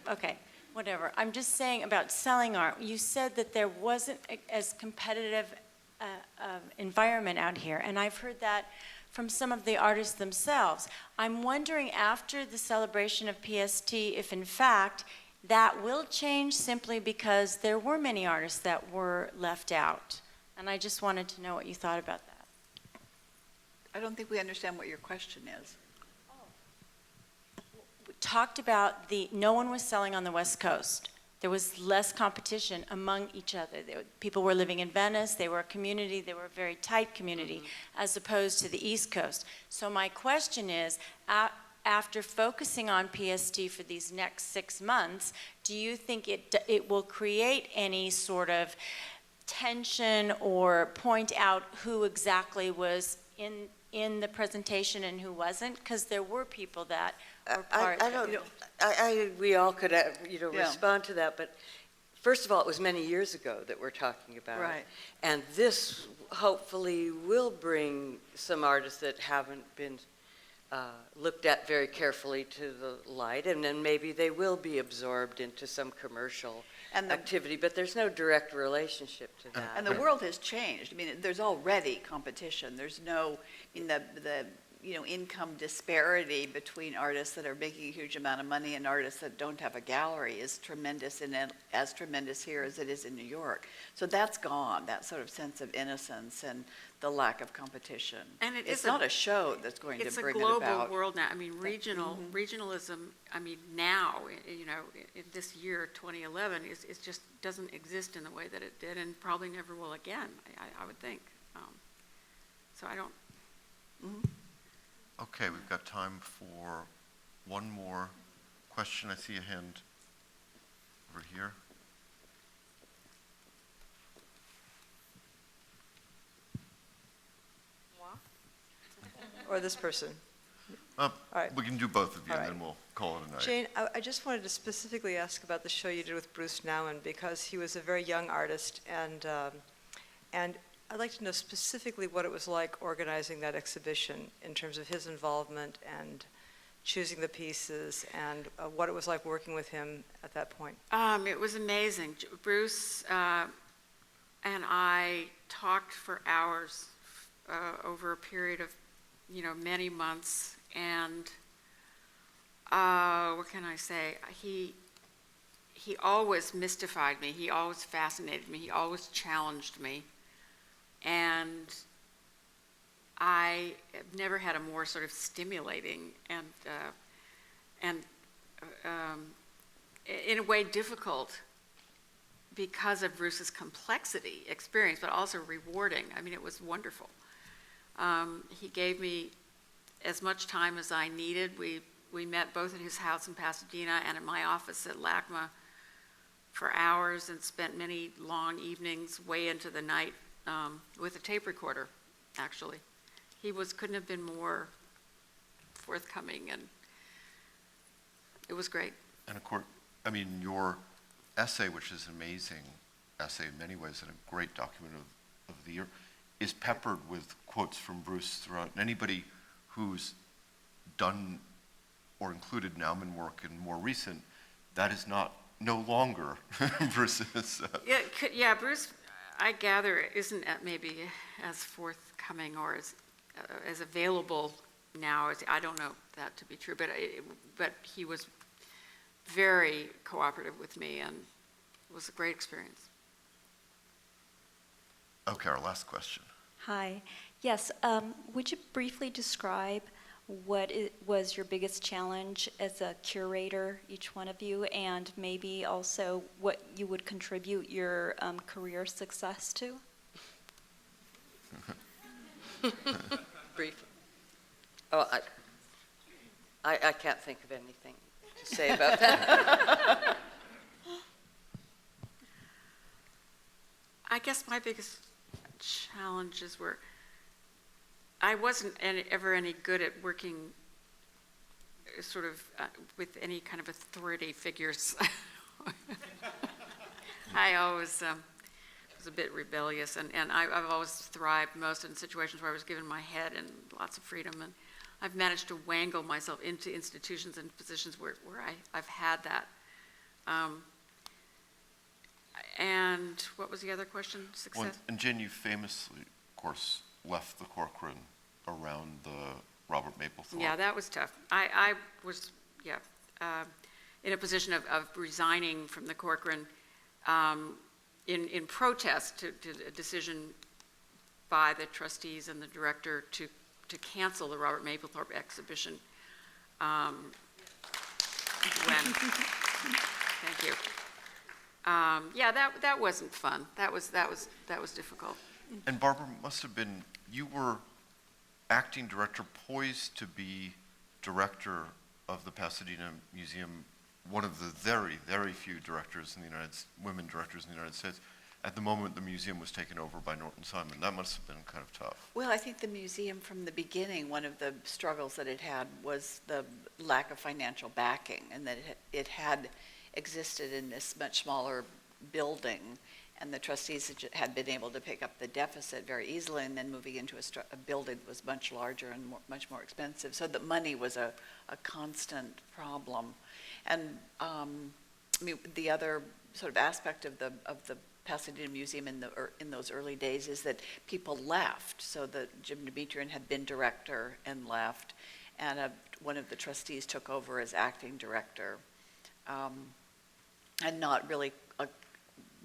okay, whatever. I'm just saying about selling art. You said that there wasn't as competitive environment out here, and I've heard that from some of the artists themselves. I'm wondering, after the celebration of PST, if in fact that will change simply because there were many artists that were left out. And I just wanted to know what you thought about that. I don't think we understand what your question is. We talked about no one was selling on the West Coast. There was less competition among each other. People were living in Venice, they were a community, they were a very tight community, as opposed to the East Coast. So my question is, after focusing on PST for these next 6 months, do you think it will create any sort of tension or point out who exactly was in the presentation and who wasn't? Because there were people that were part of it. We all could, respond to that, but first of all, it was many years ago that we're talking about. Right. And this hopefully will bring some artists that haven't been looked at very carefully to the light, and then maybe they will be absorbed into some commercial activity, but there's no direct relationship to that. And the world has changed. I mean, there's already competition. There's no, the income disparity between artists that are making a huge amount of money and artists that don't have a gallery is tremendous, and as tremendous here as it is in New York. So that's gone, that sort of sense of innocence and the lack of competition. And it's not a show that's going to bring it about. It's a global world now. I mean, regionalism, I mean, now, in this year, 2011, it just doesn't exist in the way that it did, and probably never will again, I would think. So I don't... Okay, we've got time for one more question. I see a hand over here. Or this person? All right. We can do both of you, All and right. then we'll call it a night. Jane, I just wanted to specifically ask about the show you did with Bruce Nauman, because he was a very young artist, and I'd like to know specifically what it was like organizing that exhibition in terms of his involvement and choosing the pieces, and what it was like working with him at that point. It was amazing. Bruce and I talked for hours over a period of, many months, and what can I say? He always mystified me. He always fascinated me. He always challenged me. And I have never had a more sort of stimulating and in a way difficult, because of Bruce's complexity experience, but also rewarding. I mean, it was wonderful. He gave me as much time as I needed. We met both at his house in Pasadena and at my office at LACMA for hours and spent many long evenings way into the night with a tape recorder, actually. He couldn't have been more forthcoming, and it was great. And of course, I mean, your essay, which is an amazing essay in many ways and a great document of the year, is peppered with quotes from Bruce throughout. And anybody who's done or included Nauman work in more recent, that is no longer Bruce's. Yeah, Bruce, I gather, isn't maybe as forthcoming or as available now. I don't know that to be true, but he was very cooperative with me, and it was a great experience. Okay, our last question. Hi. Yes, would you briefly describe what was your biggest challenge as a curator, each one of you, and maybe also what you would contribute your career success to? Brief. Oh, I can't think of anything to say about that. I guess my biggest challenges were I wasn't ever any good at working sort of with any kind of authority figures. I always was a bit rebellious, and I've always thrived most in situations where I was given my head and lots of freedom, and I've managed to wangle myself into institutions and positions where I've had that. And what was the other question? Success? Well, and Jen, you famously, of course, left the Corcoran around the Robert Mapplethorpe. Yeah, that was tough. I was, in a position of resigning from the Corcoran in protest to a decision by the trustees and the director to cancel the Robert Mapplethorpe exhibition. Thank you. That wasn't fun. That was difficult. And Barbara, must have been, you were acting director, poised to be director of the Pasadena Museum, one of the very, very few directors in the women directors in the United States. At the moment, the museum was taken over by Norton Simon. That must have been kind of tough. Well, I think the museum from the beginning, one of the struggles that it had was the lack of financial backing, and that it had existed in this much smaller building, and the trustees had been able to pick up the deficit very easily, and then moving into a building that was much larger and much more expensive. So that money was a constant problem. And I mean, the other sort of aspect of the Pasadena Museum in those early days is that people left. So that Jim Dimitrian had been director and left, and one of the trustees took over as acting director, and not really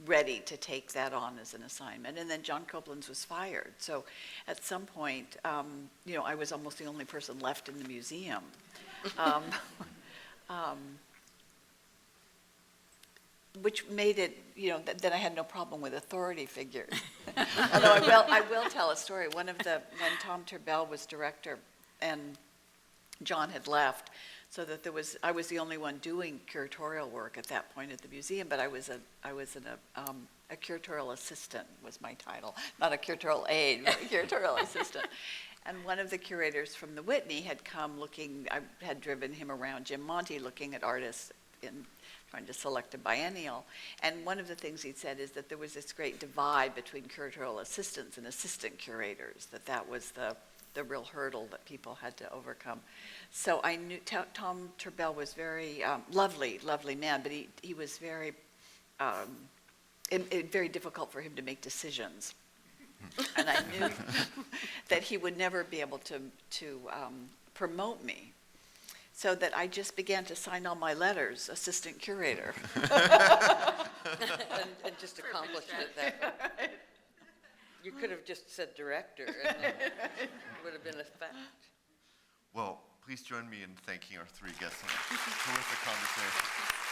ready to take that on as an assignment. And then John Copeland's was fired. So at some point, I was almost the only person left in the museum. Which made it, that I had no problem with authority figures. Although I will tell a story. When Tom Turbell was director and John had left, so that I was the only one doing curatorial work at that point at the museum, but I was a curatorial assistant was my title, not a curatorial aide, but a curatorial assistant. And one of the curators from the Whitney had come looking. I had driven him around Jim Monty looking at artists trying to select a biennial. And one of the things he'd said is that there was this great divide between curatorial assistants and assistant curators, that was the real hurdle that people had to overcome. So I knew Tom Turbell was very lovely man, but he was very, very difficult for him to make decisions. And I knew that he would never be able to promote me. So that I just began to sign all my letters, assistant curator. and just accomplished it that way. You could have just said director, and it would have been a fact. Well, please join me in thanking our three guests on a terrific conversation.